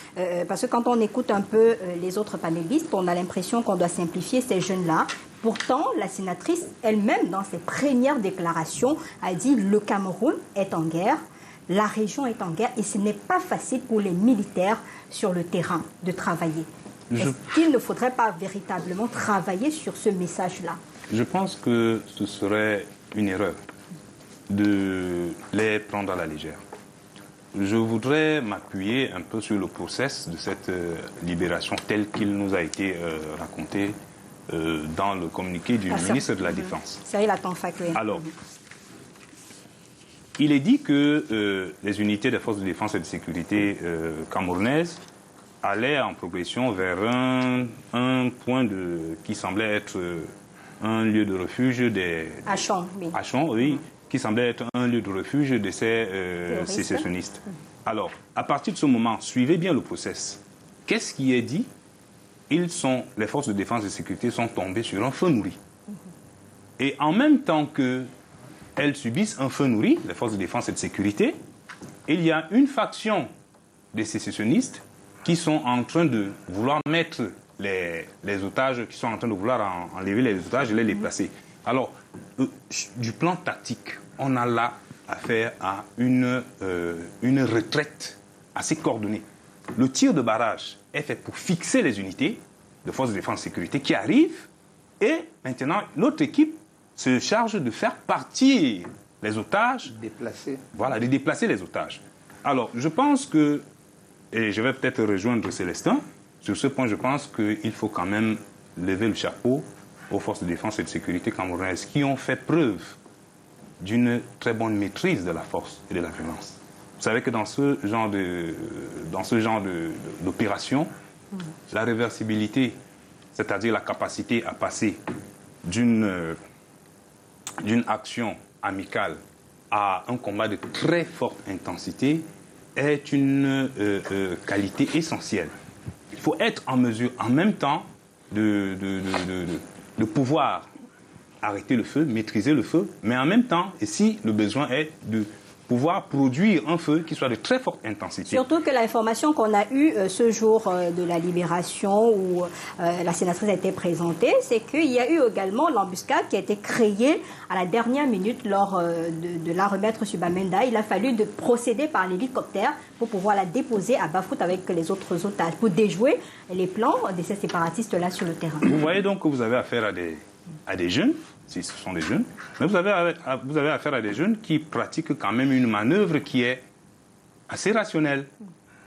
parce que quand on écoute un peu les autres panélistes, on a l'impression qu'on doit simplifier ces jeunes-là. Pourtant, la sénatrice elle-même, dans ses premières déclarations, a dit « Le Cameroun est en guerre, la région est en guerre et ce n'est pas facile pour les militaires sur le terrain de travailler. » Est-ce qu'il ne faudrait pas véritablement travailler sur ce message-là? Je pense que ce serait une erreur de les prendre à la légère. Je voudrais m'appuyer un peu sur le process de cette libération tel qu'il nous a été raconté dans le communiqué du ministre de la Défense. Cyril Atanfak, oui. Alors, il est dit que les unités des forces de défense et de sécurité camerounaises allaient en progression vers un point qui semblait être un lieu de refuge des... Achon, oui. Achon, oui, qui semblait être un lieu de refuge de ces sécessionnistes. Alors, à partir de ce moment, suivez bien le process. Qu'est-ce qui est dit? Les forces de défense et de sécurité sont tombées sur un feu nourri. Et en même temps qu'elles subissent un feu nourri, les forces de défense et de sécurité, il y a une faction des sécessionnistes qui sont en train de vouloir mettre les otages, qui sont en train de vouloir enlever les otages et les déplacer. Alors, du plan tactique, on a là affaire à une retraite assez coordonnée. Le tir de barrage est fait pour fixer les unités de forces de défense et sécurité qui arrivent, et maintenant l'autre équipe se charge de faire partir les otages, de déplacer les otages. Alors, je pense que, et je vais peut-être rejoindre Célestin, sur ce point, je pense qu'il faut quand même lever le chapeau aux forces de défense et de sécurité camerounaises qui ont fait preuve d'une très bonne maîtrise de la force et de la violence. Vous savez que dans ce genre d'opération, la réversibilité, c'est-à-dire la capacité à passer d'une action amicale à un combat de très forte intensité, est une qualité essentielle. Il faut être en mesure, en même temps, de pouvoir arrêter le feu, maîtriser le feu, mais en même temps, et si le besoin est de pouvoir produire un feu qui soit de très forte intensité. Surtout que l'information qu'on a eue ce jour de la libération où la sénatrice a été présentée, c'est qu'il y a eu également l'embuscade qui a été créée à la dernière minute lors de la remettre sur Bamenda. Il a fallu de procéder par l'hélicoptère pour pouvoir la déposer à Bafouta avec les autres otages, pour déjouer les plans de ces séparatistes-là sur le terrain. Vous voyez donc que vous avez affaire à des jeunes, si ce sont des jeunes, mais vous avez affaire à des jeunes qui pratiquent quand même une manœuvre qui est assez rationnelle.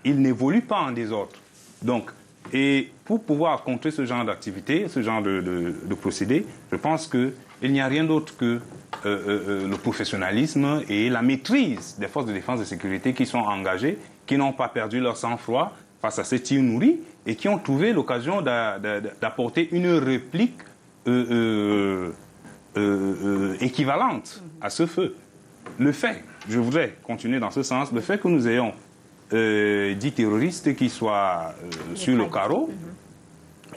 Ils n'évoluent pas en désordre. Donc, et pour pouvoir contrer ce genre d'activité, ce genre de procédé, je pense qu'il n'y a rien d'autre que le professionnalisme et la maîtrise des forces de défense et de sécurité qui sont engagées, qui n'ont pas perdu leur sang-froid face à ces tirs nourris et qui ont trouvé l'occasion d'apporter une réplique équivalente à ce feu. Le fait, je voudrais continuer dans ce sens, le fait que nous ayons 10 terroristes qui soient sur le carreau,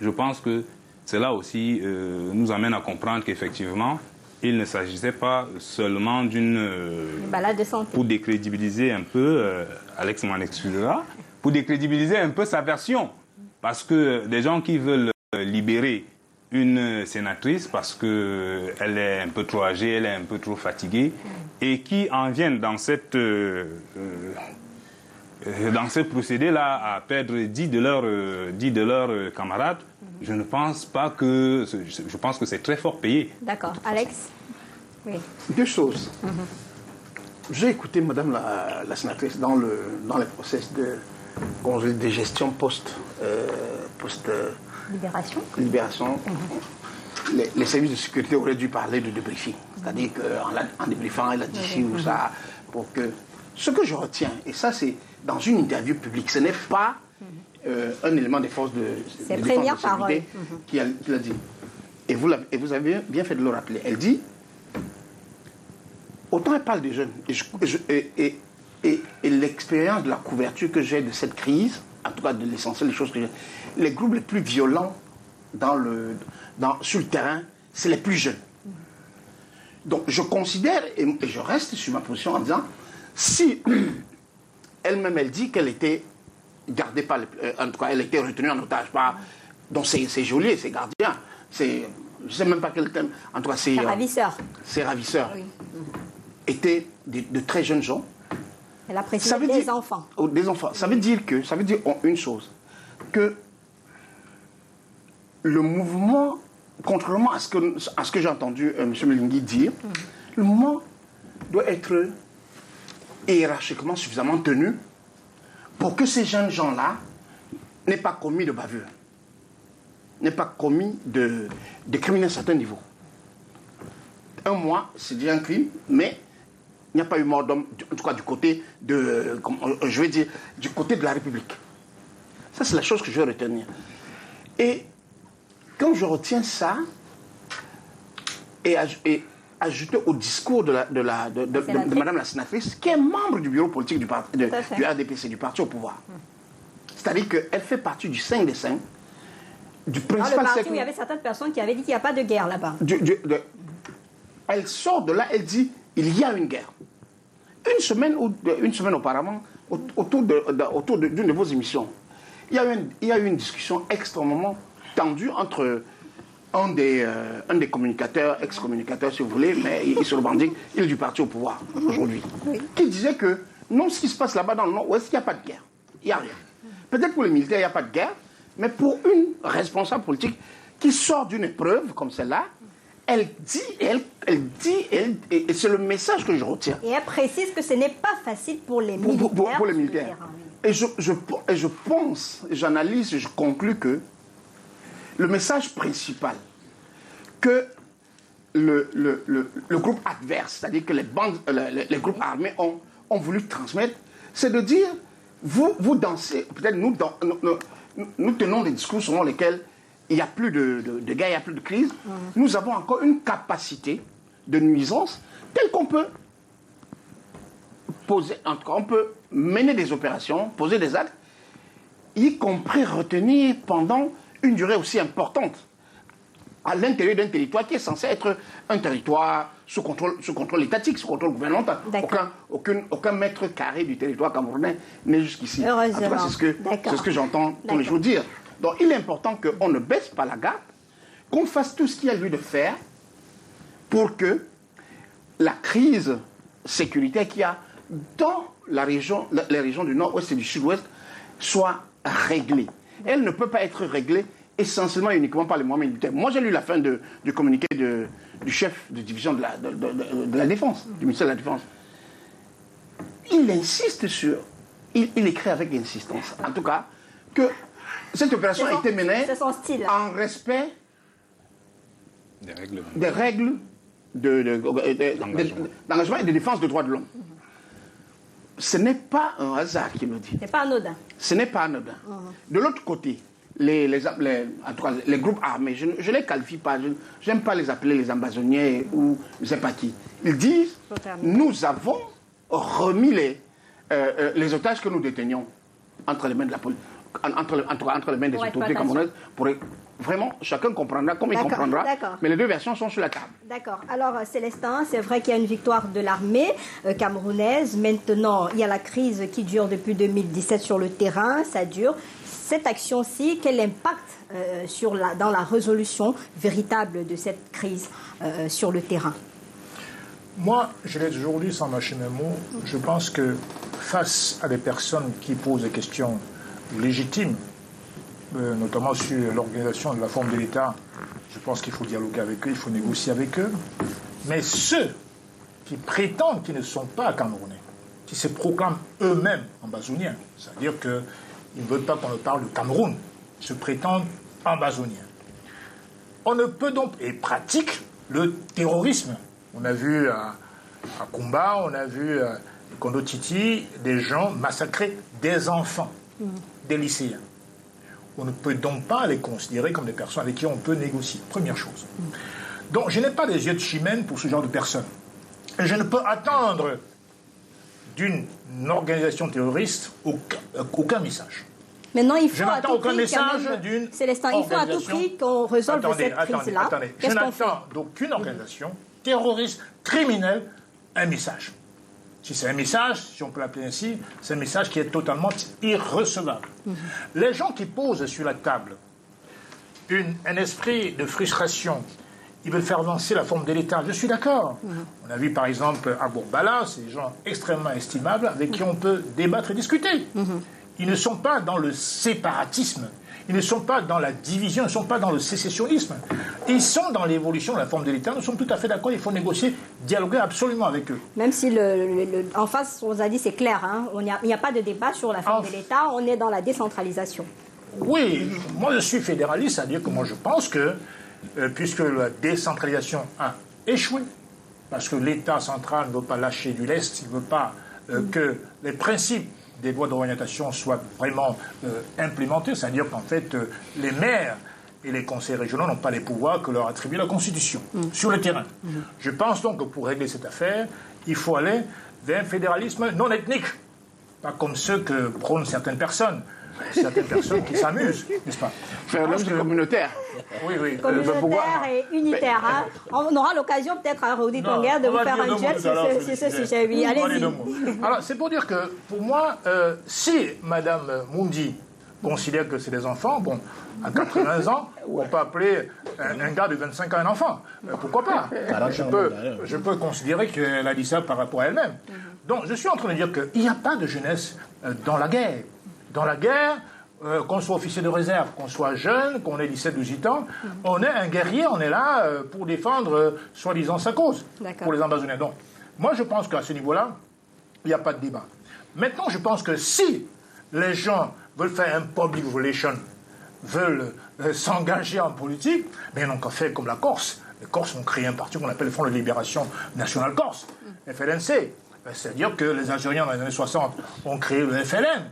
je pense que cela aussi nous amène à comprendre qu'effectivement, il ne s'agissait pas seulement d'une balade de santé. Pour décrédibiliser un peu, Alex m'en excusera, pour décrédibiliser un peu sa version. Parce que des gens qui veulent libérer une sénatrice parce qu'elle est un peu trop âgée, elle est un peu trop fatiguée, et qui en viennent dans ce procédé-là à perdre 10 de leurs camarades, je ne pense pas que... Je pense que c'est très fort payé. D'accord. Alex? Oui. Deux choses. J'ai écouté Madame la sénatrice dans les process de gestion post-libération. Les services de sécurité auraient dû parler de débriefing. C'est-à-dire qu'en débriefant, elle a dit ci ou ça, pour que... Ce que je retiens, et ça c'est dans une interview publique, ce n'est pas un élément des forces de défense de sécurité qui l'a dit. Et vous avez bien fait de le rappeler. Elle dit, autant elle parle des jeunes, et l'expérience de la couverture que j'ai de cette crise, en tout cas de l'essentiel des choses que j'ai, les groupes les plus violents sur le terrain, c'est les plus jeunes. Donc je considère, et je reste sur ma position en disant, si elle-même elle dit qu'elle était gardée par en tout cas elle était retenue en otage par donc ses geôliers, ses gardiens, je ne sais même pas quel thème, en tout cas ses ravisseurs. Ses ravisseurs étaient de très jeunes gens. Elle a précisé des enfants. Des enfants. Ça veut dire une chose, que le mouvement, contrairement à ce que j'ai entendu M. Melingui dire, le mouvement doit être hiérarchiquement suffisamment tenu pour que ces jeunes gens-là n'aient pas commis de bavure, n'aient pas commis de crimes à un certain niveau. Un mois, c'est déjà un crime, mais il n'y a pas eu mort d'homme, en tout cas du côté de la République. Ça, c'est la chose que je vais retenir. Et quand je retiens ça, et ajouter au discours de Madame la sénatrice, qui est membre du bureau politique du RDPC, du parti au pouvoir. C'est-à-dire qu'elle fait partie du 5 des 5, du principal... le parti où il y avait certaines personnes qui avaient dit qu'il n'y a pas de guerre là-bas. Elle sort de là, elle dit, il y a une guerre. Une semaine auparavant, autour d'une de vos émissions, il y a eu une discussion extrêmement tendue entre un des communicateurs, ex-communicateurs si vous voulez, mais il se revendique, il est du parti au pouvoir aujourd'hui, qui disait que non, ce qui se passe là-bas dans le Nord-Ouest, il n'y a pas de guerre. Il n'y a rien. Peut-être pour les militaires, il n'y a pas de guerre, mais pour une responsable politique qui sort d'une épreuve comme celle-là, elle dit, et c'est le message que je retiens. Et elle précise que ce n'est pas facile pour les militaires. Pour les militaires. Et je pense, j'analyse et je conclus que le message principal que le groupe adverse, c'est-à-dire que les groupes armés ont voulu transmettre, c'est de dire, vous dansez, peut-être nous tenons des discours selon lesquels il n'y a plus de guerre, il n'y a plus de crise. Nous avons encore une capacité de nuisance telle qu'on peut poser, en tout cas, on peut mener des opérations, poser des actes, y compris retenir pendant une durée aussi importante à l'intérieur d'un territoire qui est censé être un territoire sous contrôle étatique, sous contrôle gouvernemental. Aucun mètre carré du territoire camerounais n'est jusqu'ici. Heureusement. En tout cas, c'est ce que j'entends tous les jours dire. Donc il est important qu'on ne baisse pas la garde, qu'on fasse tout ce qu'il y a lieu de faire pour que la crise sécuritaire qu'il y a dans les régions du nord-ouest et du sud-ouest soit réglée. Elle ne peut pas être réglée essentiellement et uniquement par les moyens militaires. Moi, j'ai lu la fin du communiqué du chef de division de la Défense, du ministère de la Défense. Il insiste sur... Il écrit avec insistance, en tout cas, que cette opération a été menée en respect des règles d'engagement et de défense des droits de l'homme. Ce n'est pas un hasard qui me dit. Ce n'est pas anodin. Ce n'est pas anodin. De l'autre côté, en tout cas, les groupes armés, je ne les qualifie pas, je n'aime pas les appeler les ambazoniens ou je ne sais pas qui. Ils disent, nous avons remis les otages que nous détenions entre les mains de la police. Entre les mains des autorités camerounaises, pour vraiment, chacun comprendra comme il comprendra, mais les deux versions sont sur la table. D'accord. Alors, Célestin, c'est vrai qu'il y a une victoire de l'armée camerounaise. Maintenant, il y a la crise qui dure depuis 2017 sur le terrain, ça dure. Cette action-ci, quel impact dans la résolution véritable de cette crise sur le terrain? Moi, je l'ai toujours dit sans mâcher mes mots, je pense que face à des personnes qui posent des questions légitimes, notamment sur l'organisation de la forme de l'État, je pense qu'il faut dialoguer avec eux, il faut négocier avec eux. Mais ceux qui prétendent qu'ils ne sont pas camerounais, qui se proclament eux-mêmes ambazoniens, c'est-à-dire qu'ils ne veulent pas qu'on leur parle de Cameroun, ils se prétendent ambazoniens. On ne peut donc, et pratique le terrorisme. On a vu à Kumba, on a vu à Kondo Titi, des gens massacrer des enfants, des lycéens. On ne peut donc pas les considérer comme des personnes avec qui on peut négocier. Première chose. Donc je n'ai pas des yeux de chimène pour ce genre de personnes. Et je ne peux attendre d'une organisation terroriste aucun message. Maintenant, il faut je n'attends aucun message d'une Célestin, il faut à tout prix qu'on résolve cette crise-là. Attendez. Je n'attends d'aucune organisation terroriste, criminelle, un message. Si c'est un message, si on peut l'appeler ainsi, c'est un message qui est totalement irrecevable. Les gens qui posent sur la table un esprit de frustration, ils veulent faire avancer la forme de l'État, je suis d'accord. On a vu par exemple à Bourbala, c'est des gens extrêmement estimables avec qui on peut débattre et discuter. Ils ne sont pas dans le séparatisme, ils ne sont pas dans la division, ils ne sont pas dans le sécessionnisme. Ils sont dans l'évolution de la forme de l'État. Nous sommes tout à fait d'accord, il faut négocier, dialoguer absolument avec eux. Même si en face, on vous a dit, c'est clair, hein, il n'y a pas de débat sur la forme de l'État, on est dans la décentralisation. Oui, moi je suis fédéraliste, c'est-à-dire que moi je pense que, puisque la décentralisation a échoué, parce que l'État central ne veut pas lâcher du lest, il ne veut pas que les principes des lois d'orientation soient vraiment implémentés, c'est-à-dire qu'en fait, les maires et les conseils régionaux n'ont pas les pouvoirs que leur attribue la Constitution sur le terrain. Je pense donc que pour régler cette affaire, il faut aller vers un fédéralisme non ethnique, pas comme ceux que prônent certaines personnes qui s'amusent, n'est-ce pas? Fédéralisme communautaire. Oui, oui. Communautaire et unitaire. Hein. On aura l'occasion peut-être à Rodi Tonguer de vous faire un jet sur ce sujet. Oui, allez-y. Alors, c'est pour dire que, pour moi, si Mme Moundi considèrent que c'est des enfants, bon, à 80 ans, on peut appeler un gars de 25 ans un enfant. Pourquoi pas? Je peux considérer qu'elle a dit ça par rapport à elle-même. Donc, je suis en train de dire qu'il n'y a pas de jeunesse dans la guerre. Dans la guerre, qu'on soit officier de réserve, qu'on soit jeune, qu'on ait 17-18 ans, on est un guerrier, on est là pour défendre, soi-disant, sa cause, pour les ambassades. Donc, moi, je pense qu'à ce niveau-là, il n'y a pas de débat. Maintenant, je pense que si les gens veulent faire un public relation, veulent s'engager en politique, mais ils n'ont qu'à faire comme la Corse. Les Corses ont créé un parti qu'on appelle le Front de Libération Nationale Corse, FLNC. C'est-à-dire que les Algériens, dans les années 60, ont créé le FLN,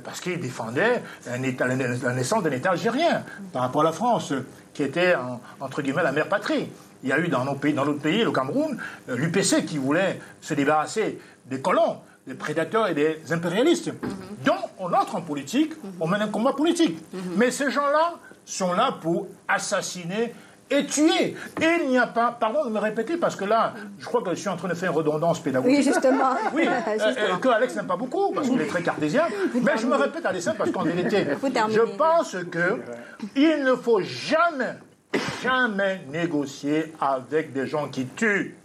parce qu'ils défendaient la naissance d'un État algérien par rapport à la France, qui était, entre guillemets, la mère patrie. Il y a eu dans notre pays, le Cameroun, l'UPC qui voulait se débarrasser des colons, des prédateurs et des impérialistes. Donc, on entre en politique, on mène un combat politique. Mais ces gens-là sont là pour assassiner et tuer. Et il n'y a pas... Pardon de me répéter, parce que là, je crois que je suis en train de faire une redondance pédagogique. Oui, justement. Oui, que Alex n'aime pas beaucoup, parce qu'il est très cartésien. Mais je me répète à dessein, parce qu'en vérité, je pense qu'il ne faut jamais négocier avec des gens qui tuent.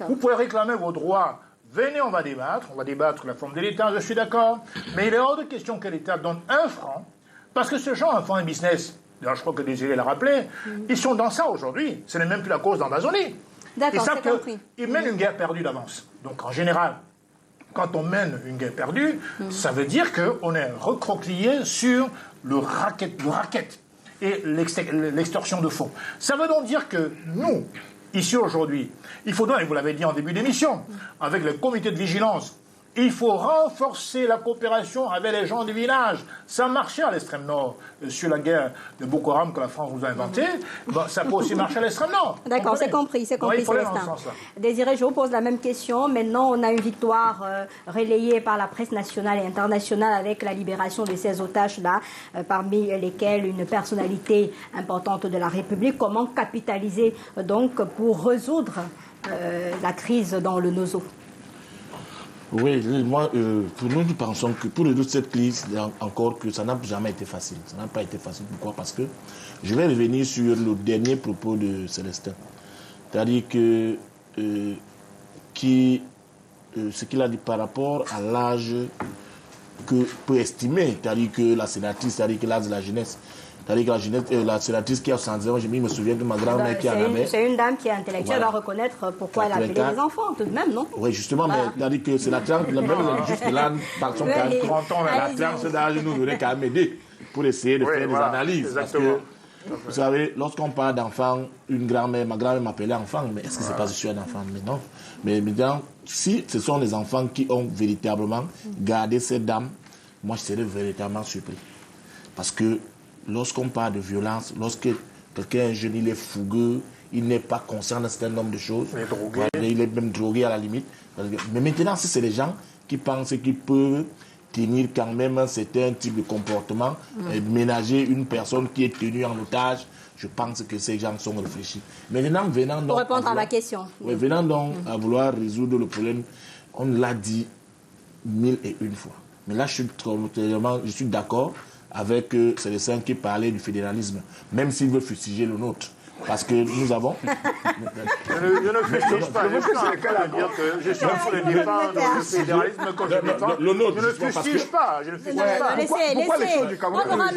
Vous pouvez réclamer vos droits. Venez, on va débattre la forme de l'État, je suis d'accord. Mais il est hors de question que l'État donne 1 franc, parce que ce genre en font un business. D'ailleurs, je crois que Désiré l'a rappelé. Ils sont dans ça aujourd'hui. Ce n'est même plus la cause d'Amazonie. D'accord, c'est compris. Ils mènent une guerre perdue d'avance. Donc, en général, quand on mène une guerre perdue, ça veut dire qu'on est recroquevillé sur le racket et l'extorsion de fonds. Ça veut donc dire que nous, ici aujourd'hui, il faut donc, et vous l'avez dit en début d'émission, avec le comité de vigilance, il faut renforcer la coopération avec les gens du village. Ça marchait à l'extrême nord sur la guerre de Boko Haram que la France vous a inventée. Bon, ça peut aussi marcher à l'extrême nord. D'accord, c'est compris, Célestin. Désiré, je vous pose la même question. Maintenant, on a une victoire relayée par la presse nationale et internationale avec la libération de ces otages-là, parmi lesquels une personnalité importante de la République. Comment capitaliser donc pour résoudre la crise dans le Nozo? Oui, moi, pour nous pensons que pour résoudre cette crise, encore que ça n'a jamais été facile. Ça n'a pas été facile. Pourquoi? Parce que je vais revenir sur le dernier propos de Célestin. C'est-à-dire que ce qu'il a dit par rapport à l'âge que peut estimer, c'est-à-dire que la sénatrice, c'est-à-dire que l'âge de la jeunesse. C'est-à-dire que la sénatrice qui a 100 ans, je me souviens de ma grand-mère qui en avait. C'est une dame qui est intellectuelle, elle doit reconnaître pourquoi elle a appelé les enfants, tout de même, non? Oui, justement, mais c'est-à-dire que c'est la tranche, même juste là, par son cas, 30 ans, la tranche d'âge nous aurait quand même aidé pour essayer de faire des analyses. Parce que, vous savez, lorsqu'on parle d'enfants, ma grand-mère m'appelait enfant, mais est-ce que c'est pas que je suis un enfant? Mais non. Mais maintenant, si ce sont les enfants qui ont véritablement gardé cette dame, moi je serais véritablement surpris. Parce que lorsqu'on parle de violence, lorsque quelqu'un est jeune, il est fougueux, il n'est pas conscient d'un certain nombre de choses, il est même drogué à la limite. Mais maintenant, si c'est les gens qui pensent qu'ils peuvent tenir quand même un certain type de comportement, et ménager une personne qui est tenue en otage, je pense que ces gens sont réfléchis. Maintenant, venant donc... Pour répondre à ma question. Oui, venant donc à vouloir résoudre le problème, on l'a dit 1001 fois. Mais là, je suis d'accord avec Célestin qui parlait du fédéralisme, même s'il veut fustiger le nôtre. Parce que nous avons... Je ne fustige pas, je suis en train de dire que je suis en train de défendre le fédéralisme comme je défends. Je ne fustige pas, je ne fustige pas. Pourquoi les choses du Cameroun on aura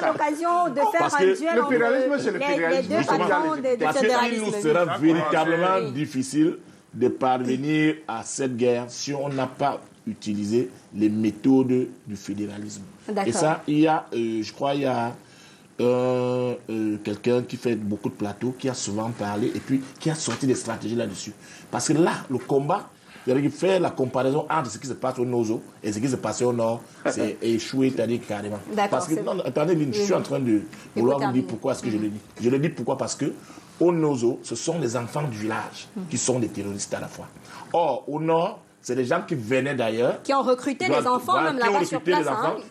l'occasion de faire un duel entre les deux patrons de fédéralisme. Parce qu'il nous sera véritablement difficile de parvenir à cette guerre si on n'a pas utilisé les méthodes du fédéralisme. Et ça, je crois qu'il y a quelqu'un qui fait beaucoup de plateaux, qui a souvent parlé et puis qui a sorti des stratégies là-dessus. Parce que là, le combat, c'est-à-dire faire la comparaison entre ce qui se passe au Nozo et ce qui se passe au Nord, c'est échoué, c'est-à-dire carrément. Parce que, non, attendez, je suis en train de vouloir vous dire pourquoi est-ce que je le dis. Je le dis pourquoi? Parce que au Nozo, ce sont les enfants du village qui sont des terroristes à la fois. Or, au Nord, c'est des gens qui venaient d'ailleurs. Qui ont recruté les enfants, même là-bas sur place,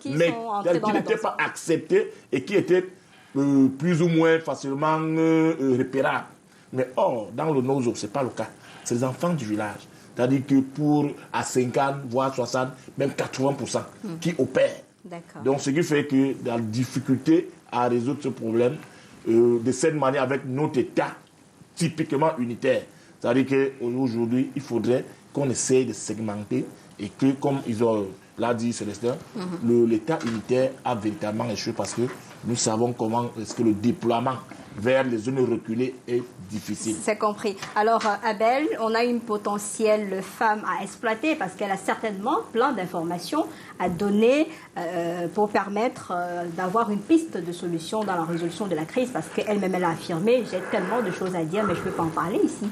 mais qui n'étaient pas acceptés et qui étaient plus ou moins facilement repérables. Mais or, dans le Nozo, ce n'est pas le cas. C'est les enfants du village. C'est-à-dire que à 50, voire 60, même 80% qui opèrent D'accord. Donc, ce qui fait que la difficulté à résoudre ce problème de cette manière avec notre État typiquement unitaire. C'est-à-dire qu'aujourd'hui, il faudrait qu'on essaye de segmenter et que, comme l'a dit Célestin, l'État unitaire a véritablement échoué parce que nous savons comment est-ce que le déploiement vers les zones reculées est difficile. C'est compris. Alors, Abel, on a une potentielle femme à exploiter parce qu'elle a certainement plein d'informations à donner pour permettre d'avoir une piste de solution dans la résolution de la crise parce qu'elle-même, elle a affirmé, j'ai tellement de choses à dire, mais je ne peux pas en parler ici.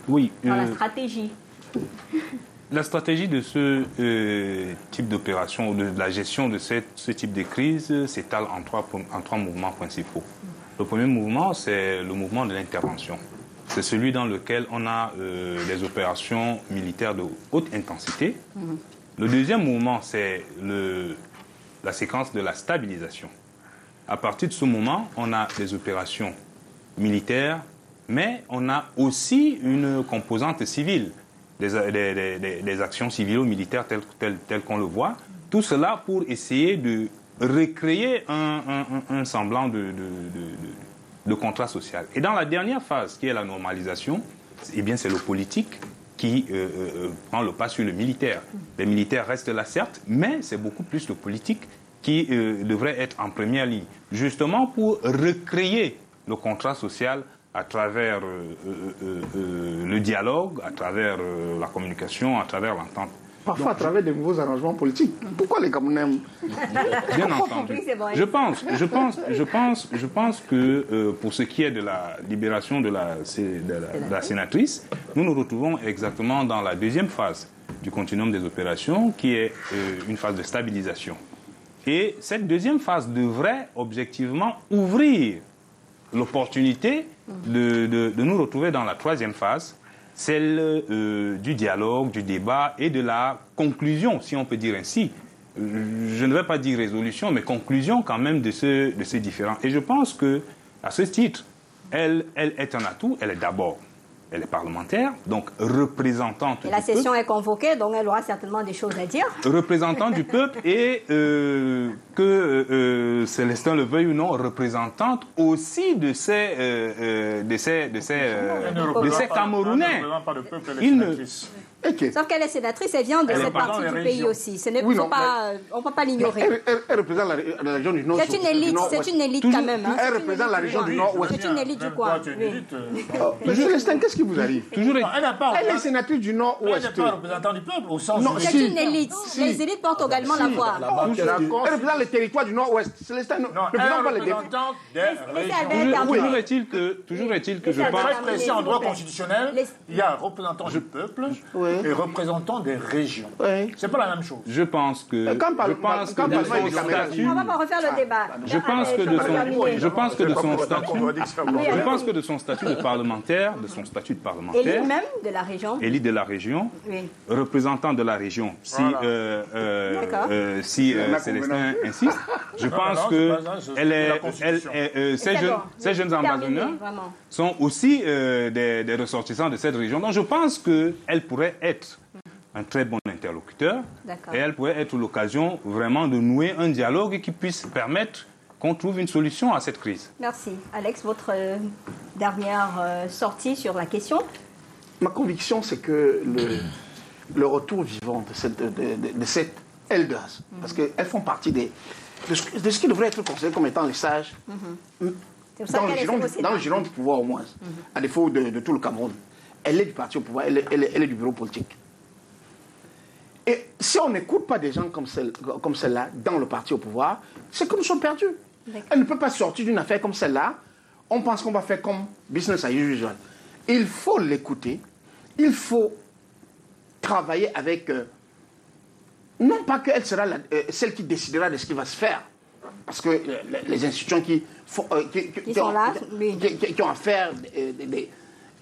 Oui. Dans la stratégie. La stratégie de ce type d'opération, ou de la gestion de ce type de crise, s'étale en trois mouvements principaux. Le premier mouvement, c'est le mouvement de l'intervention. C'est celui dans lequel on a les opérations militaires de haute intensité. Le deuxième mouvement, c'est la séquence de la stabilisation. À partir de ce moment, on a des opérations militaires, mais on a aussi une composante civile, des actions civilo-militaires telles qu'on le voit. Tout cela pour essayer de recréer un semblant de contrat social. Et dans la dernière phase, qui est la normalisation, eh bien c'est le politique qui prend le pas sur le militaire. Les militaires restent là, certes, mais c'est beaucoup plus le politique qui devrait être en première ligne, justement pour recréer le contrat social à travers le dialogue, à travers la communication, à travers l'entente. Parfois à travers de nouveaux arrangements politiques. Pourquoi les Camerounais Bien entendu. Je pense que pour ce qui est de la libération de la sénatrice, nous nous retrouvons exactement dans la deuxième phase du continuum des opérations, qui est une phase de stabilisation. Et cette deuxième phase devrait objectivement ouvrir l'opportunité de nous retrouver dans la troisième phase, celle du dialogue, du débat et de la conclusion, si on peut dire ainsi. Je ne vais pas dire résolution, mais conclusion quand même de ces différents. Et je pense qu'à ce titre, elle est un atout. Elle est parlementaire, donc représentante du peuple. Et la session est convoquée, donc elle aura certainement des choses à dire. Représentante du peuple et que Célestin le veuille ou non, représentante aussi de ces Camerounais. Sauf qu'elle est sénatrice, elle vient de cette partie du pays aussi. On ne peut pas l'ignorer. Elle représente la région du Nord. C'est une élite quand même. Elle représente la région du Nord-Ouest. C'est une élite du coin. Célestin, qu'est-ce qui vous arrive? Elle est sénatrice du Nord-Ouest. Elle n'est pas représentante du peuple au sens. C'est une élite. Les élites portent également la voix. Elle représente le territoire du Nord-Ouest. Célestin, ne représente pas les représentante des régions. Toujours est-il que je pense... Très précis en droit constitutionnel, il y a représentant du peuple et représentant des régions. C'est pas la même chose. Je pense que On va pas refaire le débat. Je pense que de son statut de parlementaire, Élite même de la région. Élite de la région, Oui. représentant de la région. Si Célestin insiste, je pense que ces jeunes ambassadeurs sont aussi des ressortissants de cette région. Donc je pense qu'elle pourrait être un très bon interlocuteur et elle pourrait être l'occasion vraiment de nouer un dialogue qui puisse permettre qu'on trouve une solution à cette crise. Merci. Alex, votre dernière sortie sur la question? Ma conviction, c'est que le retour vivant de cette elders, parce qu'elles font partie de ce qui devrait être considéré comme étant les sages, dans le giron du pouvoir au moins, à défaut de tout le Cameroun. Elle est du parti au pouvoir, elle est du bureau politique. Et si on n'écoute pas des gens comme celle-là dans le parti au pouvoir, c'est que nous sommes perdus. Elle ne peut pas sortir d'une affaire comme celle-là. On pense qu'on va faire comme business as usual. Il faut l'écouter. Il faut travailler avec... non pas qu'elle sera celle qui décidera de ce qui va se faire. Parce que les institutions qui ont à faire...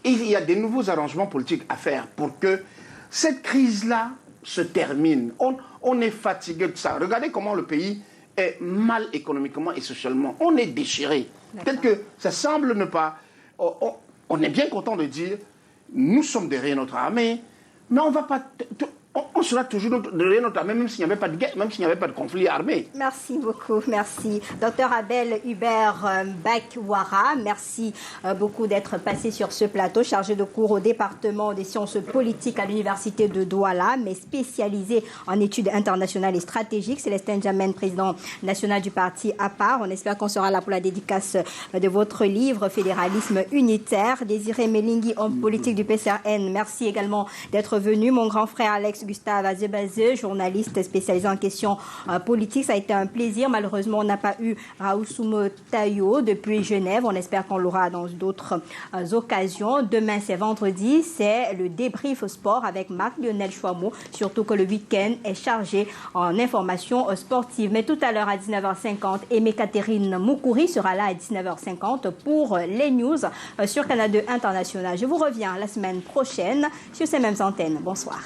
il y a des nouveaux arrangements politiques à faire pour que cette crise-là se termine. On est fatigué de ça. Regardez comment le pays est mal économiquement et socialement. On est déchiré. Peut-être que ça semble ne pas... On est bien content de dire, nous sommes derrière notre armée, mais on on sera toujours derrière notre armée, même s'il n'y avait pas de guerre, même s'il n'y avait pas de conflit armé. Merci beaucoup, merci. Docteur Abel Hubert Bakwara, merci beaucoup d'être passé sur ce plateau, chargé de cours au département des sciences politiques à l'université de Douala, mais spécialisé en études internationales et stratégiques. Célestin Djamène, président national du parti APAR. On espère qu'on sera là pour la dédicace de votre livre Fédéralisme unitaire. Désiré Melingui, homme politique du PCRN, merci également d'être venu. Mon grand frère Alex Gustave Azebazé, journaliste spécialisé en questions politiques. Ça a été un plaisir. Malheureusement, on n'a pas eu Raoul Tayo depuis Genève. On espère qu'on l'aura dans d'autres occasions. Demain, c'est vendredi. C'est le débrief sport avec Marc-Lionel Chouamou. Surtout que le week-end est chargé en informations sportives. Mais tout à l'heure, à 19h50, Aimé Catherine Moukouri sera là à 19h50 pour les news sur Canal 2 International. Je vous reviens la semaine prochaine sur ces mêmes antennes. Bonsoir.